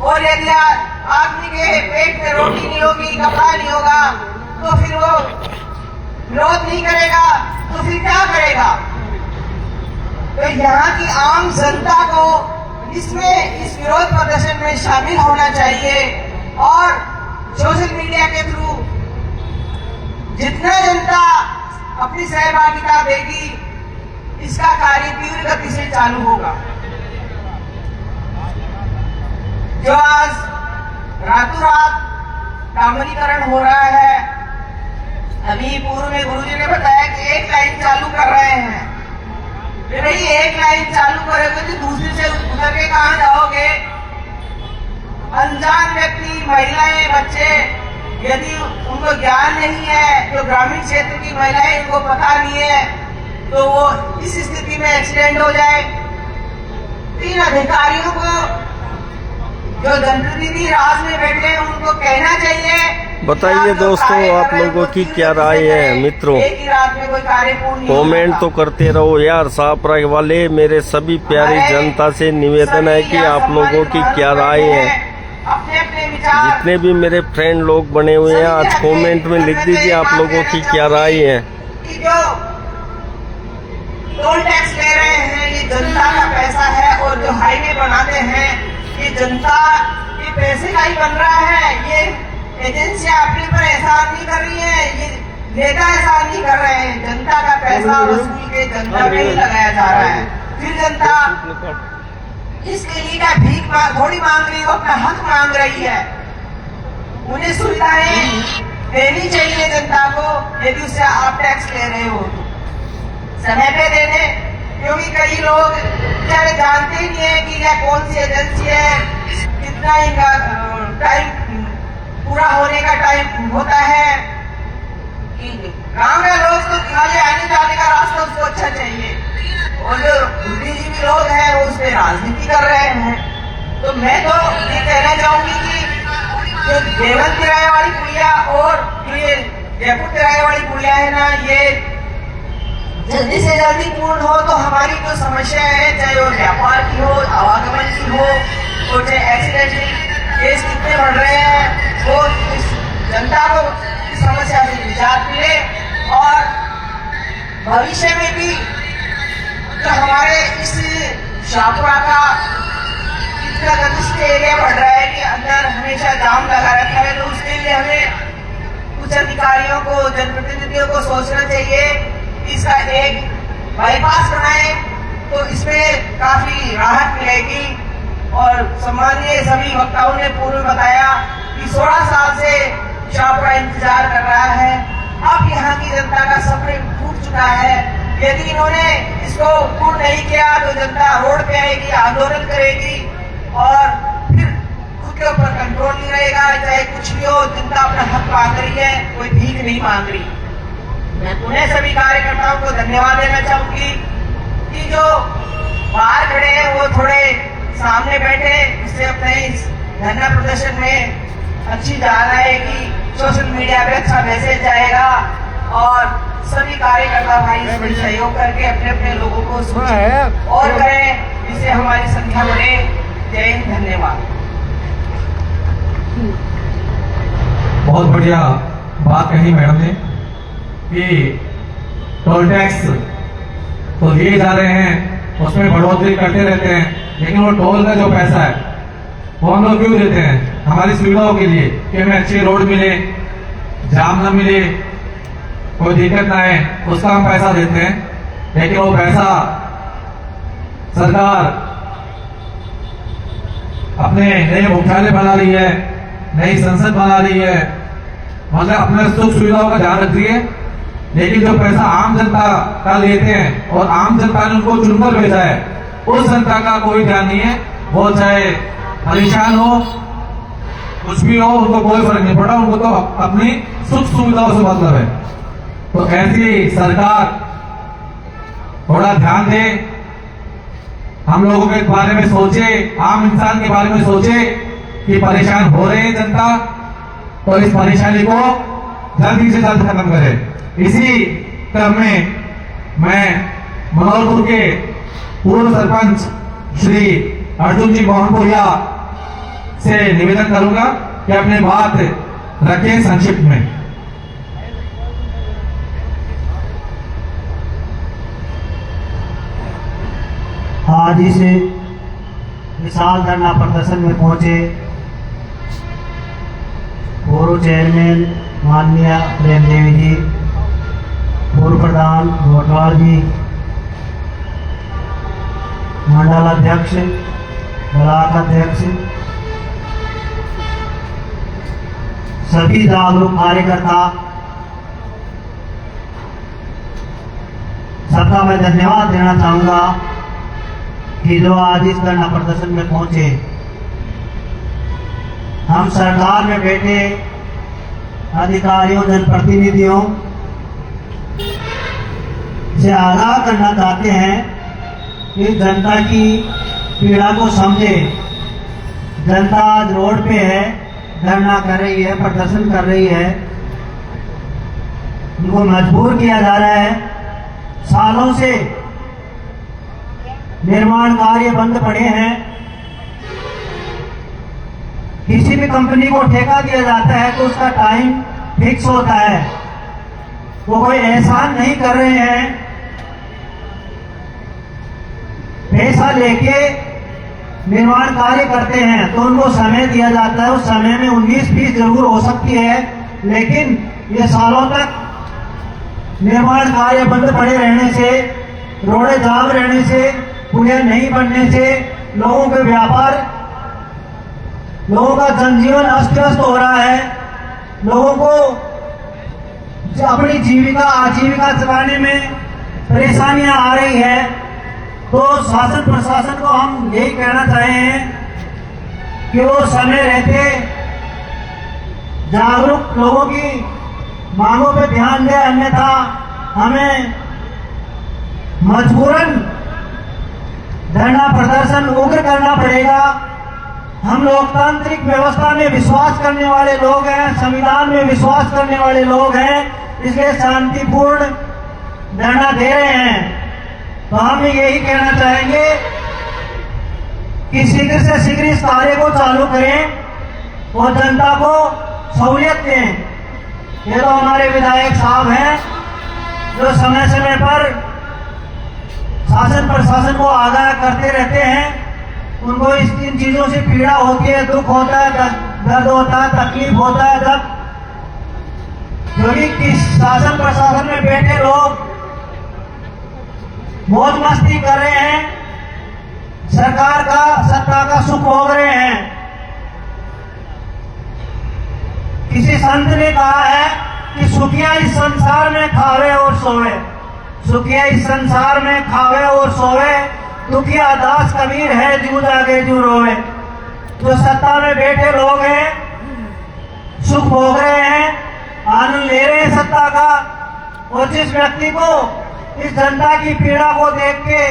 और यदि आदमी के पेट में रोटी नहीं होगी, कपड़ा नहीं होगा, तो फिर वो विरोध नहीं करेगा, तो फिर क्या करेगा? तो यहाँ की आम जनता को इसमें इस विरोध प्रदर्शन में शामिल होना चाहिए और सोशल मीडिया के थ्रू जितना जनता अपनी सहभागिता देगी, इसका कार्य तीव्र गति से चालू होगा। जो आज रातों रात डामरीकरण हो रहा है, अभी पूर्व में गुरुजी ने बताया कि एक लाइन चालू कर रहे हैं। भाई एक लाइन चालू करोगे तो दूसरी से उतर के कहाँ जाओगे? अनजान व्यक्ति, महिलाएं, बच्चे, यदि उनको ज्ञान नहीं है, जो ग्रामीण क्षेत्र की महिलाएं उनको पता नहीं है, तो वो इस स्थिति में एक्सीडेंट हो जाए। तीन अधिकारियों को जो जनप्रतिनिधि राज में बैठे हैं उनको कहना चाहिए। बताइए दोस्तों, आप लोगों की क्या राय है मित्रों? एक ही रात में कोई कार्य पूर्ण नहीं कमेंट होता। तो करते रहो यार। सापरा वाले मेरे सभी प्यारी जनता से निवेदन है कि आप लोगों की क्या राय है। अपने अपने विचार जितने भी मेरे फ्रेंड लोग बने हुए हैं, आज कमेंट में लिख दीजिए आप लोगों की क्या राय है। कि जो टोल टैक्स ले रहे हैं, ये जनता का पैसा है, और जो हाईवे बनाते हैं, ये जनता के पैसे का ही बन रहा है। ये एजेंसियां अपने पर एहसान नहीं कर रही है, ये नेता एहसान नहीं कर रहे हैं। जनता का पैसा वसूल के जनता में ही लगाया जा रहा है। फिर जनता इसके लिए क्या भीख थोड़ी मांग रही है, वो अपना हक मांग रही है। उन्हें सुविधाएं देनी चाहिए जनता को, यदि उससे आप टैक्स ले रहे हो तो समय पे दे दें, क्योंकि कई लोग बेचारे जानते ही नहीं है कि यह कौन सी एजेंसी है, कितना इनका टाइम पूरा होने का टाइम होता है। गांव के लोग तो खाली आने जाने का रास्ता उसको अच्छा चाहिए, और जो बुद्धिजीवी लोग हैं वो उस पर राजनीति कर रहे हैं। तो मैं तो ये कहना चाहूंगी कि जो देवन किराए वाली पुलिया और ये जयपुर किराए वाली पुलिया है ना, ये जल्दी से जल्दी पूर्ण हो तो हमारी जो समस्या है, चाहे वो व्यापार की हो, आवागमन की हो, और चाहे एक्सीडेंट केस कितने बढ़ रहे हैं, वो इस जनता को इस समस्या से निजात मिले। और भविष्य में भी जो हमारे इस शाहपुरा का इतना प्रतिष्ठित एरिया बढ़ रहा है कि अंदर हमेशा जाम लगा रहता है, तो उसके लिए हमें कुछ अधिकारियों को, जनप्रतिनिधियों को सोचना चाहिए। इसका एक बाईपास बनाए तो इसमें काफी राहत मिलेगी। और सम्मानीय सभी वक्ताओं ने पूर्व में बताया कि 16 साल से शाहपुरा इंतजार कर रहा है। अब यहाँ की जनता का सपने टूट चुका है। यदि इन्होंने इसको पूर्ण नहीं किया तो जनता रोड पे आएगी, आंदोलन करेगी, और फिर खुद के ऊपर कंट्रोल नहीं रहेगा। चाहे कुछ भी हो, जनता अपना हक मांग रही है, कोई भीख नहीं मांग रही। मैं पुनः सभी कार्यकर्ताओं को धन्यवाद देना चाहूंगी कि जो बाहर खड़े हैं वो थोड़े सामने बैठे, इससे अपने इस धरना प्रदर्शन में अच्छी धारणा आएगी, सोशल मीडिया पे अच्छा मैसेज जाएगा, और सभी कार्यकर्ता भाई इसमें सहयोग करके अपने अपने लोगों को सूचित और करें, जिससे हमारी संख्या बढ़े। जय हिंद, धन्यवाद। बहुत बढ़िया बात कही मैडम ने कि टोल टैक्स तो लिए जा रहे हैं, उसमें बढ़ोतरी करते रहते हैं, लेकिन वो टोल का जो पैसा है वो हम लोग क्यों देते हैं? हमारी सुविधाओं के लिए कि हमें अच्छी रोड मिले, जाम न मिले, कोई दिक्कत ना आए, उसका हम पैसा देते हैं। लेकिन वो पैसा सरकार अपने नए मुख्यालय बना रही है, नई संसद बना रही है, मतलब अपने सुख सुविधाओं का ध्यान रख रही है, लेकिन जो पैसा आम जनता का लेते हैं और आम जनता ने उनको चुनकर भेजा है, उस जनता का कोई ध्यान नहीं है। वो चाहे परेशान हो, कुछ भी हो, उनको कोई फर्क नहीं पड़ा, उनको तो अपनी सुख सुविधाओं से मतलब है। तो ऐसी सरकार थोड़ा ध्यान दे, हम लोगों के बारे में सोचे, आम इंसान के बारे में सोचे कि परेशान हो रहे हैं जनता, तो इस परेशानी को जल्दी से जल्द खत्म करे। इसी क्रम में मैं मनोहरपुर के पूर्व सरपंच श्री अर्जुन जी मोहनपुरिया से निवेदन करूंगा कि अपने बात रखें संक्षिप्त में। आज इस विशाल धरना प्रदर्शन में पहुंचे पूर्व चेयरमैन माननीय प्रेम देवी जी, पूर्व प्रधान घोटवाल जी, मंडल अध्यक्ष, ब्लॉक अध्यक्ष, सभी जागरूक कार्यकर्ता, सबका मैं धन्यवाद देना चाहूंगा कि जो आज इस धरना प्रदर्शन में पहुंचे। हम सरकार में बैठे अधिकारियों, जनप्रतिनिधियों से आगाह करना चाहते हैं कि जनता की पीड़ा को समझे। जनता आज रोड पे है, धरना कर रही है, प्रदर्शन कर रही है, उनको मजबूर किया जा रहा है। सालों से निर्माण कार्य बंद पड़े हैं। किसी भी कंपनी को ठेका दिया जाता है तो उसका टाइम फिक्स होता है। वो कोई एहसान नहीं कर रहे हैं, पैसा लेके निर्माण कार्य करते हैं तो उनको समय दिया जाता है। उस समय में 19-20 जरूर हो सकती है, लेकिन ये सालों तक निर्माण कार्य बंद पड़े रहने से, रोडें जाम रहने से, पुलिया नहीं बनने से लोगों के व्यापार, लोगों का जनजीवन अस्त व्यस्त हो रहा है। लोगों को अपनी जीविका, आजीविका चलाने में परेशानियां आ रही है। तो शासन प्रशासन को हम यही कहना चाहे हैं कि वो समय रहते जागरूक लोगों की मांगों पे ध्यान दे, अन्यथा हमें मजबूरन धरना प्रदर्शन उग्र करना पड़ेगा। हम लोकतांत्रिक व्यवस्था में विश्वास करने वाले लोग हैं, संविधान में विश्वास करने वाले लोग हैं, इसलिए शांतिपूर्ण धरना दे रहे हैं। तो हम यही कहना चाहेंगे कि शीघ्र से शीघ्र इस कार्य को चालू करें और जनता को सहूलियत दें। ये तो हमारे विधायक साहब हैं जो समय समय पर शासन प्रशासन को आगाह करते रहते हैं। उनको इन चीजों से पीड़ा होती है, दुख होता है, दर्द होता है, तकलीफ होता है। जब जो भी शासन प्रशासन में बैठे लोग मौज मस्ती कर रहे हैं, सरकार का, सत्ता का सुख भोग रहे हैं। किसी संत ने कहा है कि सुखिया इस संसार में खावे और सोवे, सुखिया इस संसार में खावे और सोवे, दुखिया दास कबीर है जू जागे जू रोवे। जो सत्ता में बैठे लोग हैं, सुख भोग रहे हैं, आनंद ले रहे हैं सत्ता का, और जिस व्यक्ति को इस जनता की पीड़ा को देख के,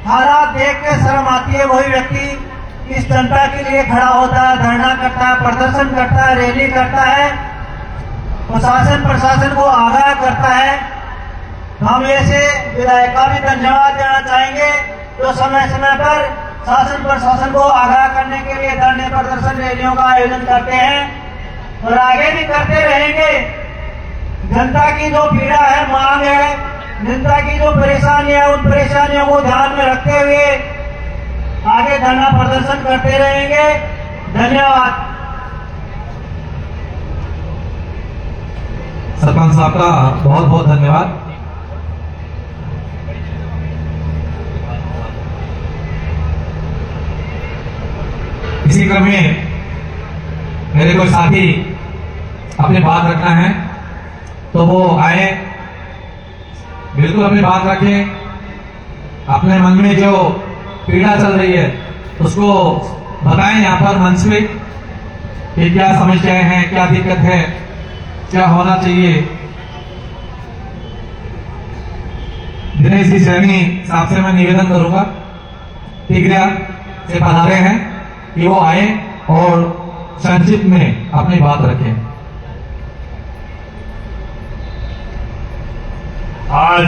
हालात देख के शर्म आती है, वही व्यक्ति इस जनता के लिए खड़ा होता है, धरना करता है, प्रदर्शन करता है, रैली करता है, प्रशासन प्रशासन को आगाह करता है। हम ऐसे विधायक का भी धन्यवाद देना चाहेंगे जो समय समय पर शासन प्रशासन को आगाह करने के लिए धरने प्रदर्शन रैलियों का आयोजन करते हैं और आगे भी करते रहेंगे। जनता की जो पीड़ा है, मांग है, जनता की जो परेशानी है, उन परेशानियों को ध्यान में रखते हुए आगे धरना प्रदर्शन करते रहेंगे। धन्यवाद। सरपंच साहब का बहुत बहुत धन्यवाद। इसी क्रम में मेरे कोई साथी अपनी बात रखना है तो वो आए, बिल्कुल अपनी बात रखें। अपने मन में जो पीड़ा चल रही है उसको बताएं यहाँ पर मंच पे कि क्या समस्याएं हैं, क्या दिक्कत है, क्या होना चाहिए। दिनेश जी सैनी साहब से मैं निवेदन करूंगा, टिकरिया से पधारे हैं, कि वो आए और संक्षिप्त में अपनी बात रखें। आज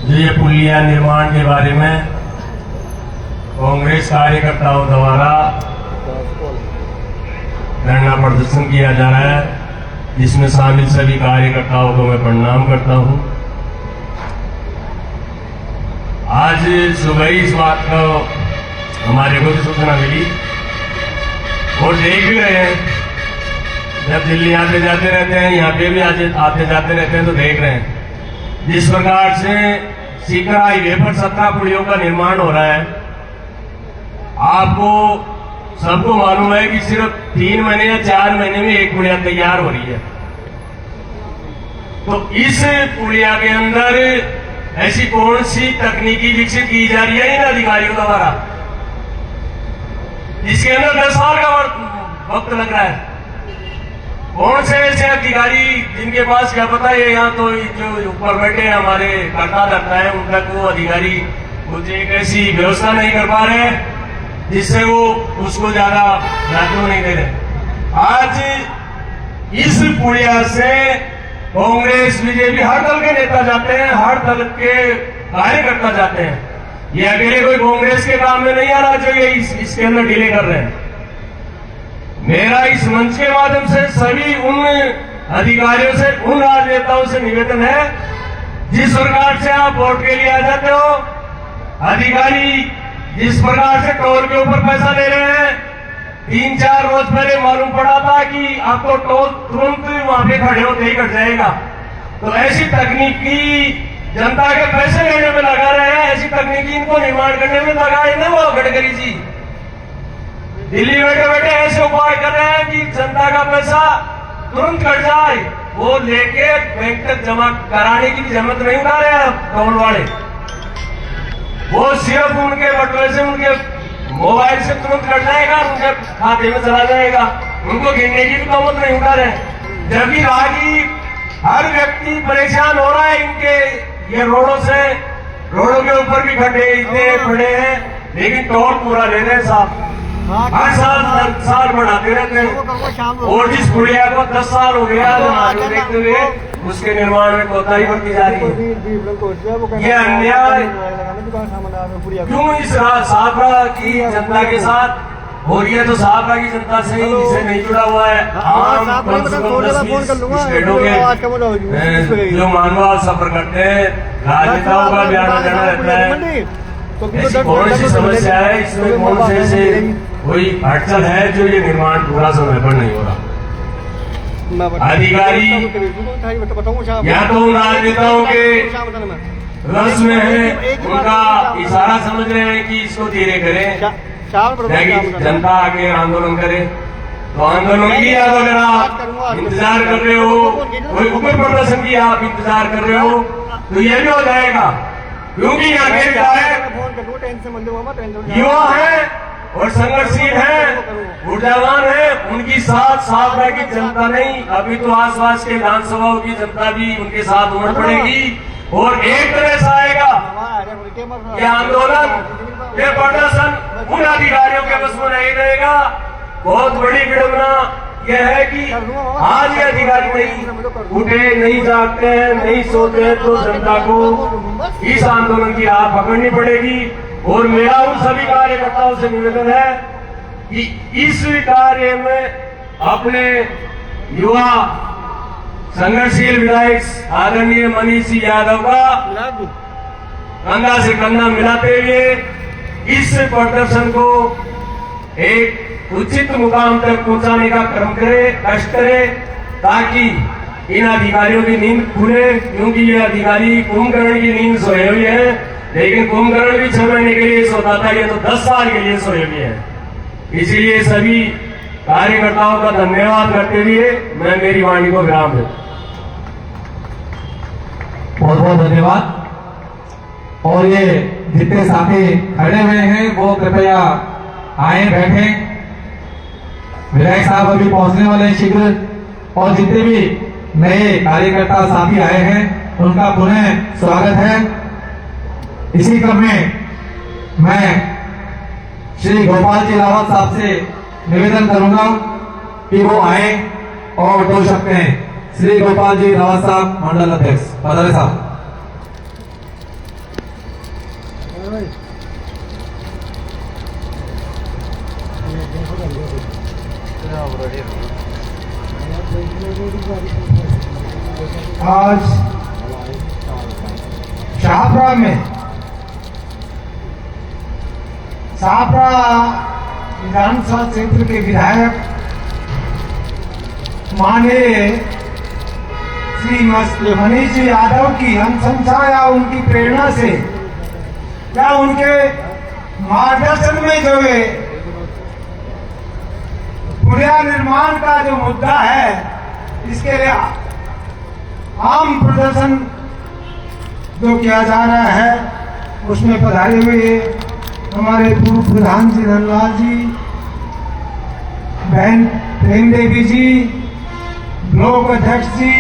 जो ये पुलिया निर्माण के बारे में कांग्रेस कार्यकर्ताओं द्वारा धरना प्रदर्शन किया जा रहा है, जिसमें शामिल सभी कार्यकर्ताओं को मैं प्रणाम करता हूं। आज सुबह इस बात को हमारे को भी सूचना मिली और देख भी रहे हैं, जब दिल्ली आते जाते रहते हैं, यहाँ पे भी आते जाते रहते हैं, तो देख रहे हैं जिस प्रकार से सीकर हाईवे पर 17 पुलियों का निर्माण हो रहा है। आपको सबको मालूम है कि सिर्फ 3 महीने या 4 महीने में एक पुलिया तैयार हो रही है। तो इस पुलिया के अंदर ऐसी कौन सी तकनीकी विकसित की जा रही है इन अधिकारियों द्वारा, जिसके अंदर 10 साल का वक्त लग रहा है? कौन से ऐसे अधिकारी जिनके पास क्या पता है, यहाँ तो जो ऊपर बैठे हैं हमारे करता धरता है, उन तक वो अधिकारी कुछ एक ऐसी व्यवस्था नहीं कर पा रहे जिससे वो उसको ज्यादा महत्व नहीं दे रहे। आज इस पुलिया से कांग्रेस बीजेपी हर दल के नेता जाते हैं, हर दल के कार्यकर्ता जाते हैं। ये अकेले कोई कांग्रेस के काम में नहीं आना चाहिए, इसके अंदर डिले कर रहे हैं। मेरा इस मंच के माध्यम से सभी उन अधिकारियों से, उन राजनेताओं से निवेदन है, जिस प्रकार से आप वोट के लिए आ जाते हो, अधिकारी जिस प्रकार से टोल के ऊपर पैसा ले रहे हैं, 3-4 रोज पहले मालूम पड़ा था कि आपको टोल तुरंत वहां पे खड़े होते ही कट जाएगा। तो ऐसी तकनीकी जनता के पैसे लेने में लगा रहे हैं, ऐसी तकनीकी इनको निर्माण करने में लगाए ना वो गडकरी जी। दिल्ली बैठे बैठे ऐसे उपाय कर रहे हैं कि जनता का पैसा तुरंत कट जाए, वो लेके बैंक तक जमा कराने की भी जरूरत नहीं उठा रहे हैं टोल वाले। वो सिर्फ उनके बटुए से, उनके मोबाइल से तुरंत कट जाएगा, उनके खाते में चला जाएगा, उनको गिनने की भी नौबत नहीं उठा रहे। जबकि राहगीर हर व्यक्ति परेशान हो रहा है इनके ये रोडों से, रोडों के ऊपर भी खड्डे इतने पड़े हैं, लेकिन टोल पूरा ले रहे हैं साहब। हर साल बढ़ाते रहते हैं, और जिस पुलिया को 10 साल हो गया देखते हुए उसके निर्माण में कोताही बढ़ती जा रही है। ये अन्याय क्यों इस साफरा की जनता के साथ हो रही है? तो साफरा की जनता से इसे नहीं जुड़ा हुआ है। आम कम से कम 10-20 स्टेटों के जो मानव सफर करते हैं, राजनेताओं का भी आना जाना रहता है। ऐसी कौन सी समस्या है, इसमें कौन से ऐसे कोई अड़चन है जो ये निर्माण पूरा समय पर नहीं हो रहा? अधिकारी या तो उन राजनेताओं के रस में है, उनका इशारा समझ रहे हैं कि इसको धीरे करें, जनता आगे आंदोलन करे। तो आंदोलन की आप अगर आप इंतजार कर रहे हो, कोई ऊपर प्रदर्शन की आप इंतजार कर रहे हो, तो ये भी हो जाएगा। क्योंकि यहाँ के विधायक युवा है और संघर्षशील है, ऊर्जावान है, उनकी साथ साफरा की जनता नहीं, अभी तो आसपास के विधानसभाओं की जनता भी उनके साथ उमड़ पड़ेगी और एक तरह से आएगा ये आंदोलन, ये प्रदर्शन उन अधिकारियों के बस में नहीं रहेगा। बहुत बड़ी विडंबना यह है कि आज ये अधिकारी नहीं उठे, नहीं जागते हैं, नहीं सोते हैं, तो जनता को इस आंदोलन की राह पकड़नी पड़ेगी। और मेरा उन सभी कार्यकर्ताओं से निवेदन है कि इस कार्य में अपने युवा संघर्षशील विधायक आदरणीय मनीष सिंह यादव का कंधा से कंधा मिलाते हुए इस प्रदर्शन को एक उचित मुकाम तक पहुंचाने का क्रम करे, कष्ट करे, ताकि इन अधिकारियों की नींद खुले। क्योंकि ये अधिकारी कुंभकर्ण की नींद सोए हुए हैं, लेकिन कुंभकर्ण भी 6 महीने के लिए सोता था, ये तो 10 साल के लिए सोए हुए हैं। इसीलिए सभी कार्यकर्ताओं का धन्यवाद करते हुए मैं मेरी वाणी को विराम देता हूं। बहुत बहुत धन्यवाद। और ये जितने साथी खड़े हुए हैं वो कृपया आए, बैठे। विधायक साहब अभी पहुंचने वाले हैं शीघ्र, और जितने भी नए कार्यकर्ता साथी आए हैं उनका पुनः स्वागत है। इसी क्रम में मैं श्री गोपाल जी रावत साहब से निवेदन करूंगा कि वो आए और 2 शब्द कहें। श्री गोपाल जी रावत साहब, मंडल अध्यक्ष, पधारे साहब। आज शाहपुरा में विधानसभा क्षेत्र के विधायक माननीय श्री मनीष यादव की अनुशंसा या उनकी प्रेरणा से या उनके मार्गदर्शन में जो है पुलिया निर्माण का जो मुद्दा है, इसके लिए आम प्रदर्शन जो किया जा रहा है उसमें पधारे हुए हमारे पूर्व प्रधान जी धनलाल जी, बहन प्रेम देवी जी, ब्लॉक अध्यक्ष जी,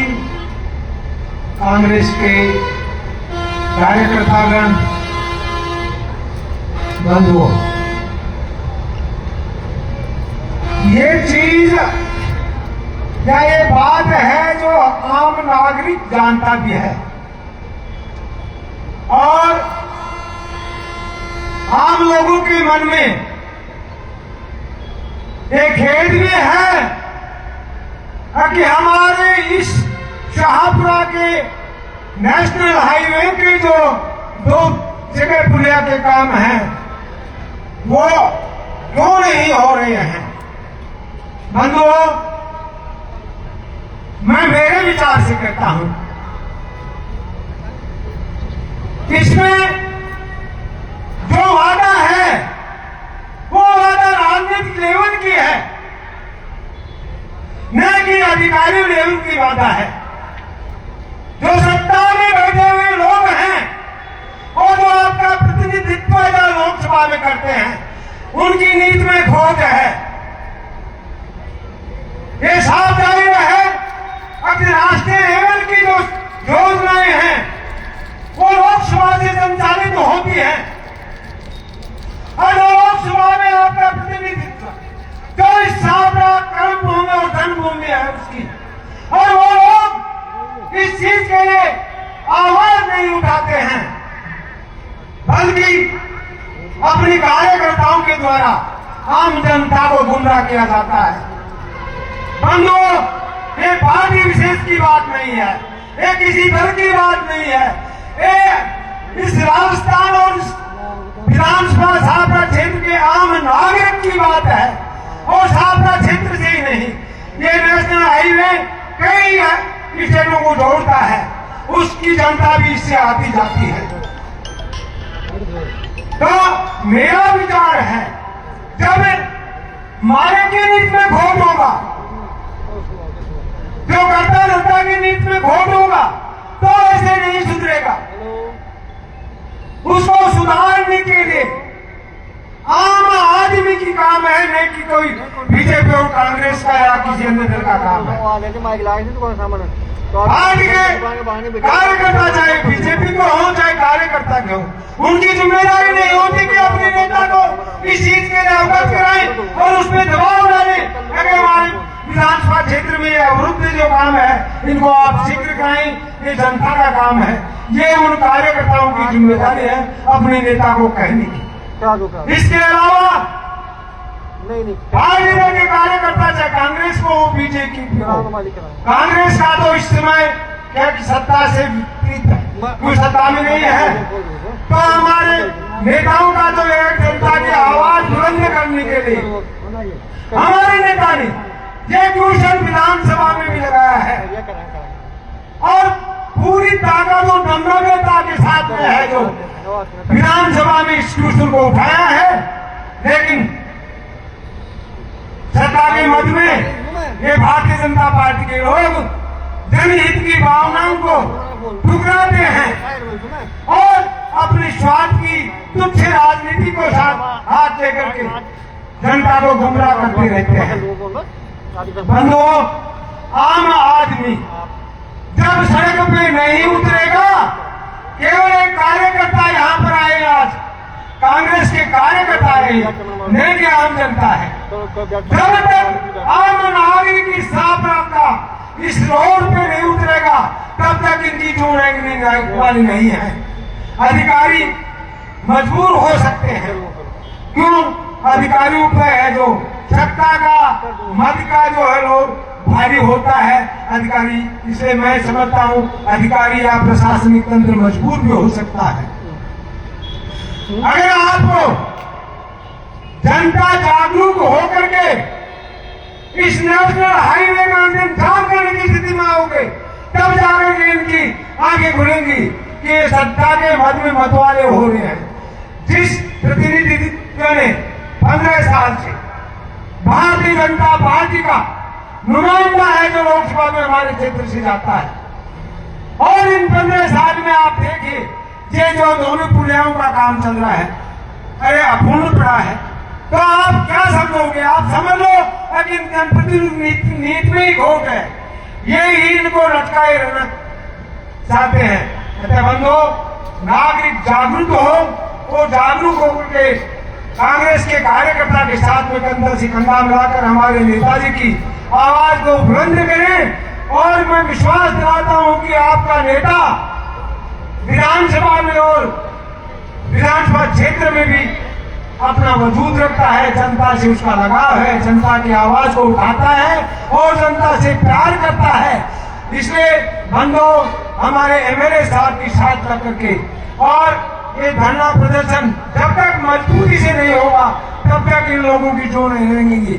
कांग्रेस के कार्यकर्तागण, बंधुओं, ये चीज या ये बात है जो आम नागरिक जानता भी है और आम लोगों के मन में एक खेद भी है कि हमारे इस शाहपुरा के नेशनल हाईवे के जो 2 जगह पुलिया के काम हैं वो क्यों नहीं हो रहे हैं। बंधुओं, मैं मेरे विचार से कहता हूं, इसमें जो वादा है वो वादा राजनीतिक लेवल की है, न कि अधिकारी लेवल की वादा है। जो सत्ता में बैठे हुए लोग हैं और जो आपका प्रतिनिधित्व या लोकसभा में करते हैं, उनकी नीति में खोट है। ये साफ जाहिर है कि राष्ट्रीय लेवल की जो योजनाएं हैं वो लोकसभा से संचालित होती है और लोकसभा में आपका प्रतिनिधित्व जो इस शाहपुरा कर्म भूमि और धन भूमि है उसकी, और वो लोग इस चीज के लिए आवाज नहीं उठाते हैं, बल्कि अपनी कार्यकर्ताओं के द्वारा आम जनता को गुमराह किया जाता है। बंधुओं, ये पार्टी विशेष की बात नहीं है, ये किसी दल की बात नहीं है, ये इस राजस्थान और विधानसभा शाहपुरा क्षेत्र के आम नागरिक की बात है और शाहपुरा क्षेत्र से ही नहीं, ये नेशनल हाईवे कई स्टेटों को जोड़ता है, उसकी जनता भी इससे आती जाती है। तो मेरा विचार है, जब मारे की नीति में खोट होगा, जो करता धरता की नीति में खोट होगा, तो ऐसे नहीं सुधरेगा। उसको सुधारने के लिए आम आदमी की काम है, नहीं कि कोई बीजेपी और कांग्रेस का या किसी अन्य दल का काम है। पार्टी के कार्यकर्ता चाहे बीजेपी को हो चाहे कार्यकर्ता के हो, उनकी जिम्मेदारी नहीं होती कि अपने नेता को इस चीज के लिए अवगत कराएं और उसमें दबाव डालें कि हमारे विधानसभा क्षेत्र में अवरुद्ध जो काम है इनको आप शीघ्र कराएं, ये जनता का काम है। ये उन कार्यकर्ताओं की जिम्मेदारी है अपने नेता को कहने की। इसके अलावा पार्टी के कार्यकर्ता चाहे कांग्रेस को हो बीजेपी को, कांग्रेस का तो इस समय क्या कि सत्ता से विपरीत है, कोई सत्ता में नहीं है, तो हमारे नेताओं का तो एक जनता की आवाज बुलंद करने के लिए हमारे नेता ने ये ट्यूशन विधानसभा में भी लगाया है और पूरी ताकत और नम्रता के साथ में है जो विधानसभा में इस ट्यूशन को उठाया है। लेकिन सत्ता के मद में ये भारतीय जनता पार्टी के लोग जनहित की भावनाओं को ठुकराते हैं और अपने स्वार्थ की तुच्छ राजनीति को साथ हाथ लेकर के जनता को गुमराह करते रहते हैं। बंधुओं, आम आदमी जब सड़क पे नहीं उतरेगा, केवल एक कार्यकर्ता यहाँ पर आए, आज कांग्रेस के कार्यकर्ता आए, नहीं कि आम जनता है। जब तक आम नागरिक की साफ रास्ता इस रोड पे नहीं उतरेगा, तब तक इनकी जो रैंकिंग वाली नहीं है। अधिकारी मजबूर हो सकते हैं, क्यों? अधिकारियों पे है जो सत्ता का मद का जो है लोग भारी होता है अधिकारी, इसलिए मैं समझता हूं अधिकारी या प्रशासनिक तंत्र मजबूर भी हो सकता है। अगर आपको जनता जागरूक होकर के इस नेशनल हाईवे का इंतजाम करने की स्थिति में आओगे, तब जाकर इनकी आंखें खुलेंगी कि ये सत्ता के मद में मतवाले हो रहे हैं। जिस प्रतिनिधित्व ने 15 साल से भारतीय जनता पार्टी का नुमाइंदा है, जो लोकसभा में हमारे क्षेत्र से जाता है, और इन 15 साल में आप देखिए ये जो दोनों पुलियाओं का काम चल रहा है, अरे अपूर्ण पड़ा है। तो आप क्या समझोगे? आप समझ लो कि जनप्रतिनिधि नीति में ही खोट है, ये ही इनको लटकाए रहना चाहते हैं। बंधो, नागरिक जागरूक हो, वो जागरूक होकर के कांग्रेस के कार्यकर्ता के साथ में कंधा से कंधा मिलाकर हमारे नेताजी की आवाज को बुलंद करें। और मैं विश्वास दिलाता हूं कि आपका नेता विधानसभा में और विधानसभा क्षेत्र में भी अपना वजूद रखता है, जनता से उसका लगाव है, जनता की आवाज को उठाता है और जनता से प्यार करता है। इसलिए बंधो, हमारे एमएलए साहब की साथ लग करके और ये धरना प्रदर्शन जब तक मजबूती से नहीं होगा, तब तक इन लोगों की जो नहीं रहेंगी।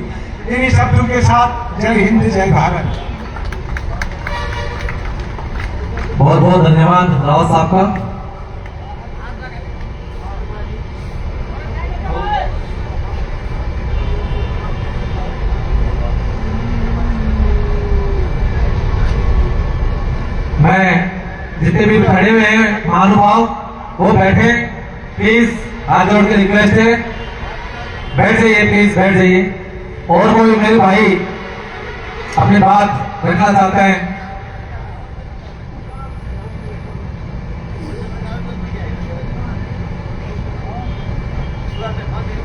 इन्हीं शब्दों के साथ जय हिंद, जय भारत। बहुत बहुत धन्यवाद रावत साहब का। मैं जितने भी खड़े हुए हैं महानुभाव, वो बैठे, प्लीज हाथ जोड़ के रिक्वेस्ट है, बैठ जाइए, प्लीज बैठ जाइए। और कोई मेरे भाई अपनी बात रखना चाहते हैं,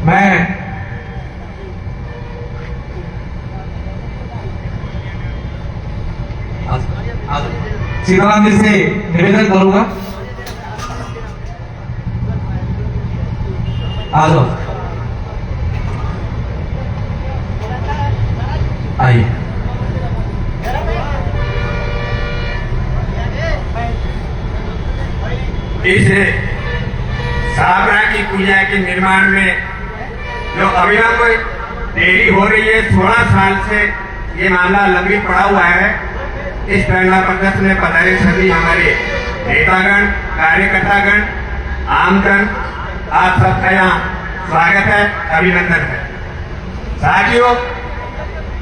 मैं सीताराम जी से निवेदन करूंगा, आ जाओ, आइए। इस साबरा की पूजा के निर्माण में जो अविलंब देरी हो रही है, 16 साल से ये मामला लंबित पड़ा हुआ है। इस धरना प्रदर्शन में पधारे सभी हमारे नेतागण, कार्यकर्तागण, आमजन, आप सबका यहाँ स्वागत है, अभिनंदन है। साथियों,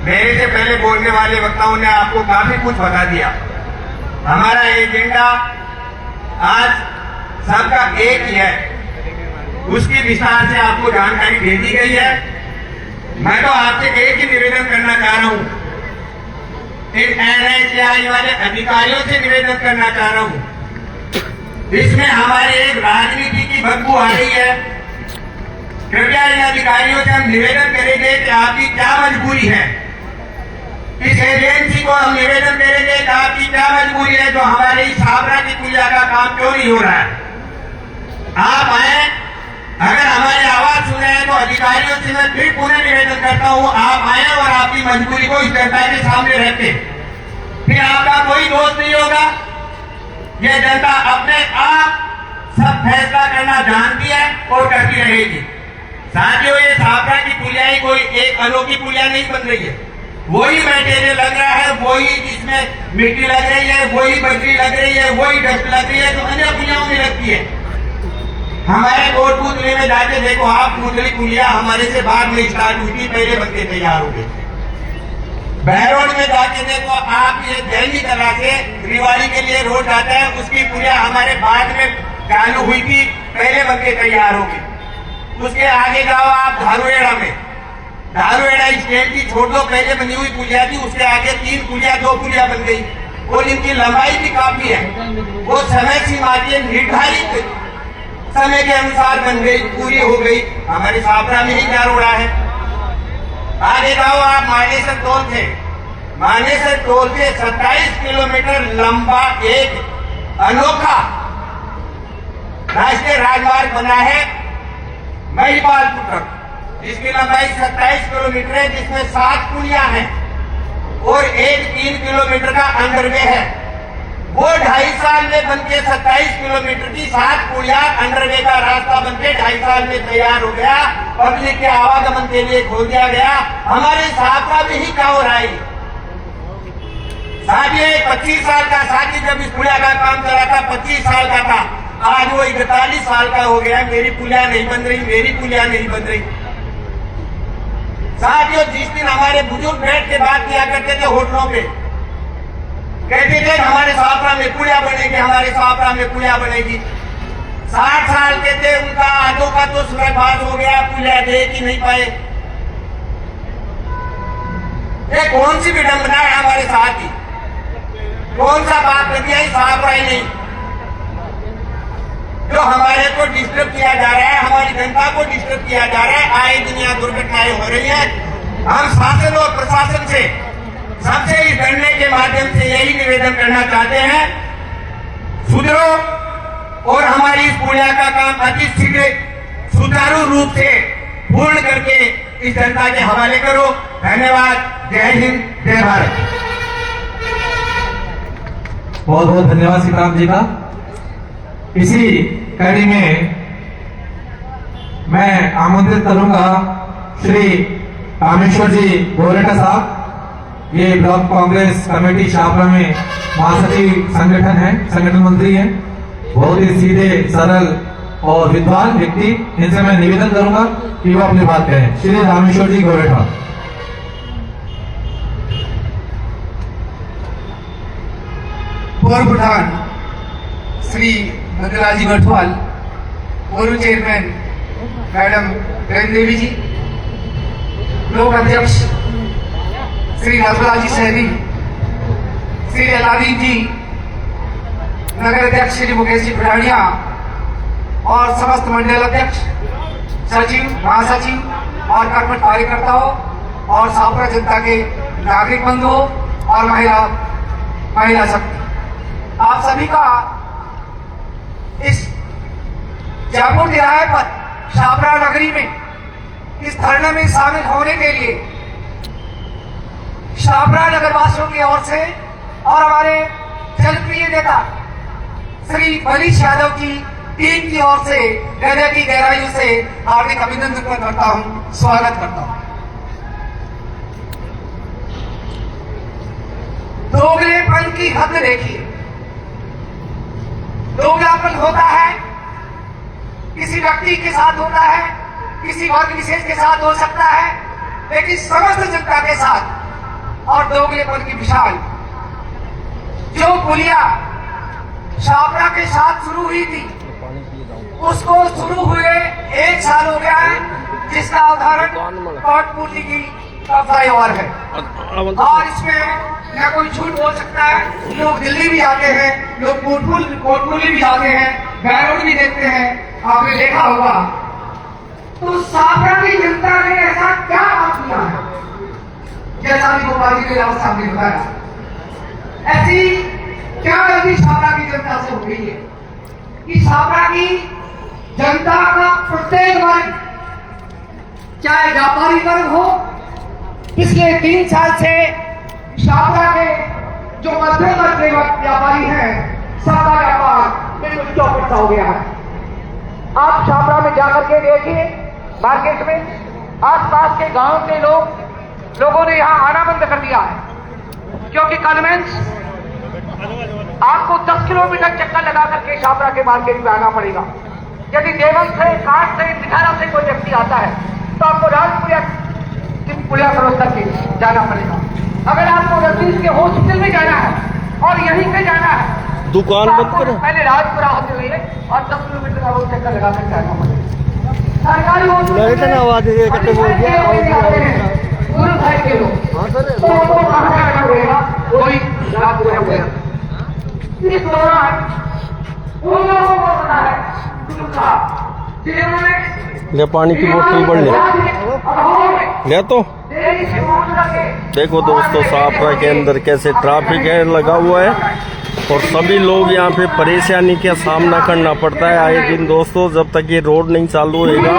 मेरे से पहले बोलने वाले वक्ताओं ने आपको काफी कुछ बता दिया। हमारा एजेंडा आज सबका एक ही है, उसकी विस्तार से आपको जानकारी दे दी गई है। मैं तो आपसे एक ही निवेदन करना चाह रहा हूं, इन एनएचएआई वाले अधिकारियों से निवेदन करना चाह रहा हूं, इसमें हमारे एक राजनीति की बदबू आ रही है। कृपया इन अधिकारियों से हम निवेदन करेंगे कि आपकी क्या मजबूरी है। इस एजेंसी को हम निवेदन करेंगे कि आपकी क्या मजबूरी है, जो हमारे इस साबरा की पूजा का काम क्यों नहीं हो रहा है। आप आए, अगर हमारी आवाज सुन रहे हैं तो अधिकारियों से मैं फिर पुनः निवेदन करता हूं, आप आए और आपकी मजबूरी को इस जनता के सामने रखें। फिर आपका कोई दोष नहीं होगा, ये जनता अपने आप सब फैसला करना जानती है और करती रहेगी। साथियों, ये साबरा की पुलियाई कोई एक अनोखी पुलिया नहीं बन रही है, वही मटेरियल लग रहा है, वही जिसमें मिट्टी लग रही है, वही बजरी लग रही है, वही डस्ट लग रही है जो अन्य पुलियाओं में लगती है। हमारे कोटपुतली में जाके देखो आप, मुंदरी पुलिया हमारे से बाद में स्टार्ट हुई थी, पहले बनते तैयार हो गए। बहरोड में जाके देखो आप, ये जैनी कला से रिवाड़ी के लिए रोड जाता है, उसकी पुलिया हमारे बाद में चालू हुई थी, पहले बनके तैयार हो गई। उसके आगे जाओ आप धारुएड़ा में, धारुएड़ा स्टैंड की छोड़ दो, पहले बनी हुई पुलिया थी, उसके आगे 3 पुलिया 2 पुलिया बन गई। और इनकी लंबाई भी काफी है। वो समय सीमा के निर्धारित समय के अनुसार बन गई, पूरी हो गई। हमारे छापरा में ही क्या रोड़ा है। आगे जाओ आप मानेसर टोल से, मानेसर टोल से 27 किलोमीटर लंबा एक अनोखा राष्ट्रीय राजमार्ग बना है महिपालपुर तक, जिसकी लंबाई 27 किलोमीटर है, जिसमें 7 पुलियां हैं और एक 3 किलोमीटर का अंडरवे है। वो 2.5 साल में बनके 27 किलोमीटर की 7 पुलियां अंडरवे का रास्ता बनके 2.5 साल में तैयार हो गया। पब्लिक के आवागमन के लिए खोल दिया गया। हमारे छापरा में ही क्या हो रहा है। साथी 25 साल का साथी जब इस पुलिया का काम चला था 25 साल का था, आज वो 41 साल का हो गया। मेरी पुलिया नहीं बन रही, मेरी पुलिया नहीं बन रही। साथियों, जिस दिन हमारे बुजुर्ग बैठ के बात किया करते थे होटलों पे, कहते थे हमारे छापरा में पुलिया बनेगी, हमारे छापरा में पुलिया बनेगी। 60 साल के थे, उनका आधों का तो स्वर्गवास हो गया, पुलिया देख ही नहीं पाए। ये कौन सी विडंबना है हमारे साथ ही। कौन सा बात कर दिया, छापरा ही नहीं जो हमारे को डिस्टर्ब किया जा रहा है, हमारी जनता को डिस्टर्ब किया जा रहा है। आए दिन यहाँ दुर्घटनाएं हो रही हैं। हम शासन और प्रशासन से सबसे इस धरने के माध्यम से यही निवेदन करना चाहते हैं, सुधरो और हमारी इस पुलिया का काम अति शीघ्र सुचारू रूप से पूर्ण करके इस जनता के हवाले करो। धन्यवाद। जय हिंद, जय भारत। बहुत बहुत धन्यवाद सीताराम जी का। इसी कड़ी में मैं आमंत्रित करूंगा श्री रामेश्वर जी गोरेटा साहब। ये ब्लॉक कांग्रेस कमेटी शाहपुरा में महासचिव संगठन है, संगठन मंत्री हैं। बहुत ही सीधे सरल और विद्वान व्यक्ति। इनसे मैं निवेदन करूंगा कि वो अपनी बात कहें। श्री रामेश्वर जी गोरेटा। पूर्व प्रधान श्री नंदलाल जी गढ़वाल, पूर्व चेयरमैन मैडम प्रेम देवी जी, लोक अध्यक्ष श्री रसलाल जी सहरी, श्री अलादीन जी, नगर अध्यक्ष श्री मुकेश जी पठानिया और समस्त मंडल अध्यक्ष, सचिव, महासचिव और कर्मठ कार्यकर्ताओं और छापरा जनता के नागरिक बंधुओं और महिला शक्ति, आप सभी का इस जयपुर तिराहे पर छापरा नगरी में इस धरने में शामिल होने के लिए छापरा नगरवासियों की ओर से और हमारे जनप्रिय नेता श्री मनीष यादव की टीम की ओर से हृदय की गहराइयों से हार्दिक अभिनंदन करता हूं, स्वागत करता हूं। दोगलेपन की हद देखिए। दोगलापन होता है, किसी व्यक्ति के साथ होता है, किसी वर्ग विशेष के साथ हो सकता है, लेकिन समस्त जनता के साथ और दोगलेपन की मिसाल जो पुलिया छापरा के साथ शुरू हुई थी, उसको शुरू हुए 1 साल हो गया है, जिसका उदाहरण कोटपुरली की फ्लाईओवर है। और इसमें न कोई झूठ बोल सकता है। लोग दिल्ली भी आते हैं, लोग कोटपुरली भी आते हैं, बैरोड भी देखते हैं, आपने देखा होगा। तो छापरा की जनता ने ऐसा क्या काम किया है, जैसा भी गोपाल जी ने रावत साहब ने बताया, ऐसी क्या गलती छापरा की जनता से हो गई है कि छापरा की जनता का प्रत्येक वर्ग, चाहे व्यापारी वर्ग हो, पिछले 3 साल से छापरा के जो मध्यम वर्ग के व्यापारी हैं, सादा व्यापार बिल्कुल चौपट सा हो गया है। आप छापरा में जाकर के देखिए, मार्केट में आसपास के गांव के लोगों ने यहां आना बंद कर दिया है, क्योंकि कन्वेंस आपको 10 किलोमीटर चक्कर लगा करके छापरा के मार्केट में आना पड़ेगा। यदि देवम से, काट से, बिठारा से कोई व्यक्ति आता है तो आपको पुलिया क्रॉस करके जाना पड़ेगा। अगर आपको रतीश के हॉस्पिटल में जाना है और यहीं से जाना है, दुकान तो मत करो, पहले राजपुरा होते हुए और 10 किलोमीटर का वो चक्कर लगा कर जाना पड़ेगा। सरकारी हॉस्पिटल आवाज गुरु भाई के लोग तो कहाँ जाना पड़ेगा, कोई रात पूरे हो गया। इस दौरान उन लोगों को पता है दूसरा जिन्होंने ले पानी की बोतल बढ़ ले तो देखो दोस्तों साफरा के अंदर कैसे ट्रैफिक है लगा हुआ है और सभी लोग यहाँ पे परेशानी का सामना करना पड़ता है आए दिन दोस्तों। जब तक ये रोड नहीं चालू होगा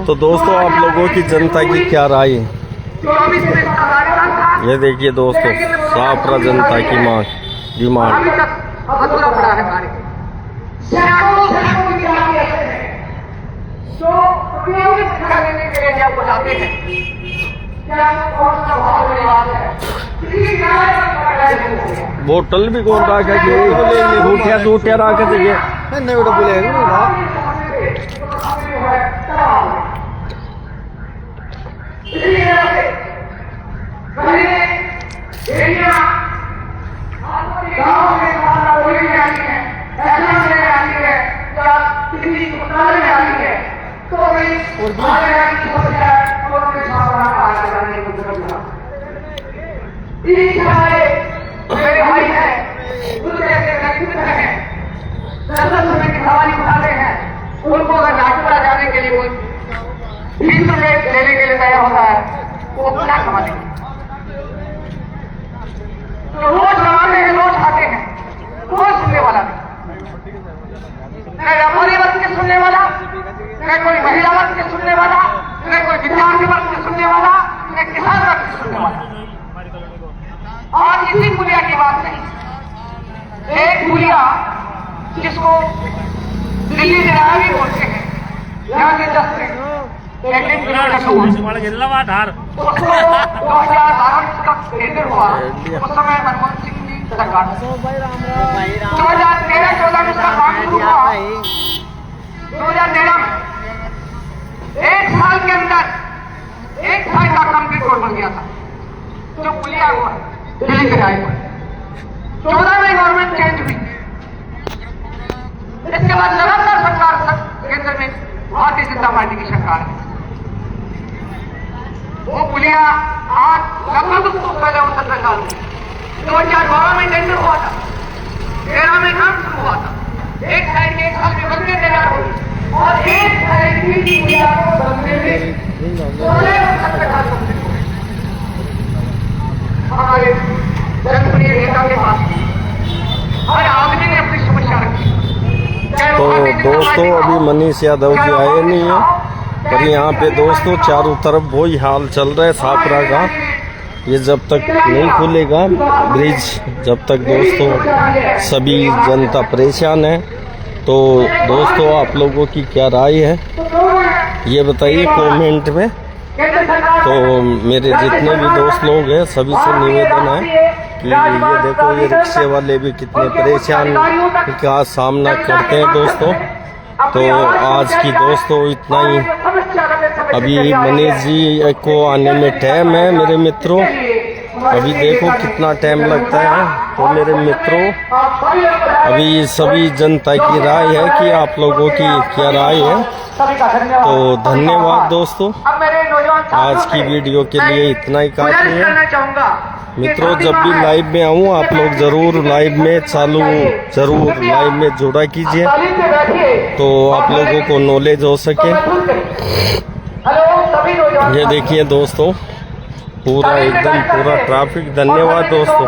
तो दोस्तों आप लोगों की जनता की क्या राय है ये देखिए दोस्तों साफरा जनता की मांग डिमांड। अधूरा पड़ा है कार्य जो उपयोगी शिक्षा लेने के लिए जब बुलाते हैं क्या कौन सा भाव विवाद है बोतल भी कौन रहा है दूठिया दूठिया रहा के चाहिए नहीं उड़ा बोले गाँव में बोली जाती है ऐसा नहीं आती है या किसी पुस्तकालय में आती है तो भाई आने हो जाए और के सामना आ जाने को जरूरत मेरे भाई है दूसरे ऐसे व्यक्तित्व है दर्शन समय की सवारी उठाते हैं उनको अगर नागपुरा जाने के लिए कोई 20 रुपए लेने के लिए तैयार होता है वो क्या कमा देंगे। तो रोज रवाने हैं रोज आते हैं कोई सुनने वाला नहीं व्यापारी वर्ग के सुनने वाला न कोई महिला वर्ग के सुनने वाला न कोई विद्यार्थी वर्ग के सुनने वाला न किसान वर्ग के सुनने वाला। और इसी पुलिया की बात नहीं एक पुलिया जिसको दिल्ली जनाब भी बोलते हैं यहाँ के 10 किलोमीटर उसको 2012 तक टेंडर हुआ उस समय मनमोहन सिंह की सरकार 2013-14 में उसका काम शुरू हुआ। 2013 में 1 साल के अंदर 1 साल का कंप्लीट रोड बन गया था जो पुलिया हुआ दिल्ली के आए 14 में गवर्नमेंट चेंज हुई। इसके बाद लगातार सरकार केंद्र में भारतीय जनता पार्टी की सरकार है। वो पुलिया आज लगभग उसको पहले अवसर लगा 2012 में टेंडर हुआ था 13 में काम शुरू हुआ था 1 साइड के 1 साल में बनने तैयार हुई और 1 साइड की पुलिया को बनने में 16 अवसर पे काम करते हमारे जनप्रिय नेता के पास हर आदमी ने अपनी समस्या रखी। तो दोस्तों अभी मनीष यादव जी आए नहीं है पर यहाँ पे दोस्तों चारों तरफ वही हाल चल रहा है साफरा का। ये जब तक नहीं खुलेगा ब्रिज जब तक दोस्तों सभी जनता परेशान है। तो दोस्तों आप लोगों की क्या राय है ये बताइए कमेंट में। तो मेरे जितने भी दोस्त लोग हैं सभी से निवेदन है कि ये देखो ये रिक्शे वाले भी कितने परेशान का सामना करते हैं दोस्तों। तो आज की दोस्तों इतना ही। अभी मनीष जी को आने में टाइम है मेरे मित्रों। अभी देखो कितना टाइम लगता है। तो मेरे मित्रों अभी सभी जनता की राय है कि आप लोगों की क्या राय है। तो धन्यवाद दोस्तों आज की वीडियो के लिए इतना ही काफी है मित्रों। जब भी लाइव में आऊँ आप लोग जरूर लाइव में जरूर लाइव में जुड़ा कीजिए तो आप लोगों को नॉलेज हो सके। ये देखिए दोस्तों पूरा एकदम पूरा ट्रैफिक। धन्यवाद दोस्तों।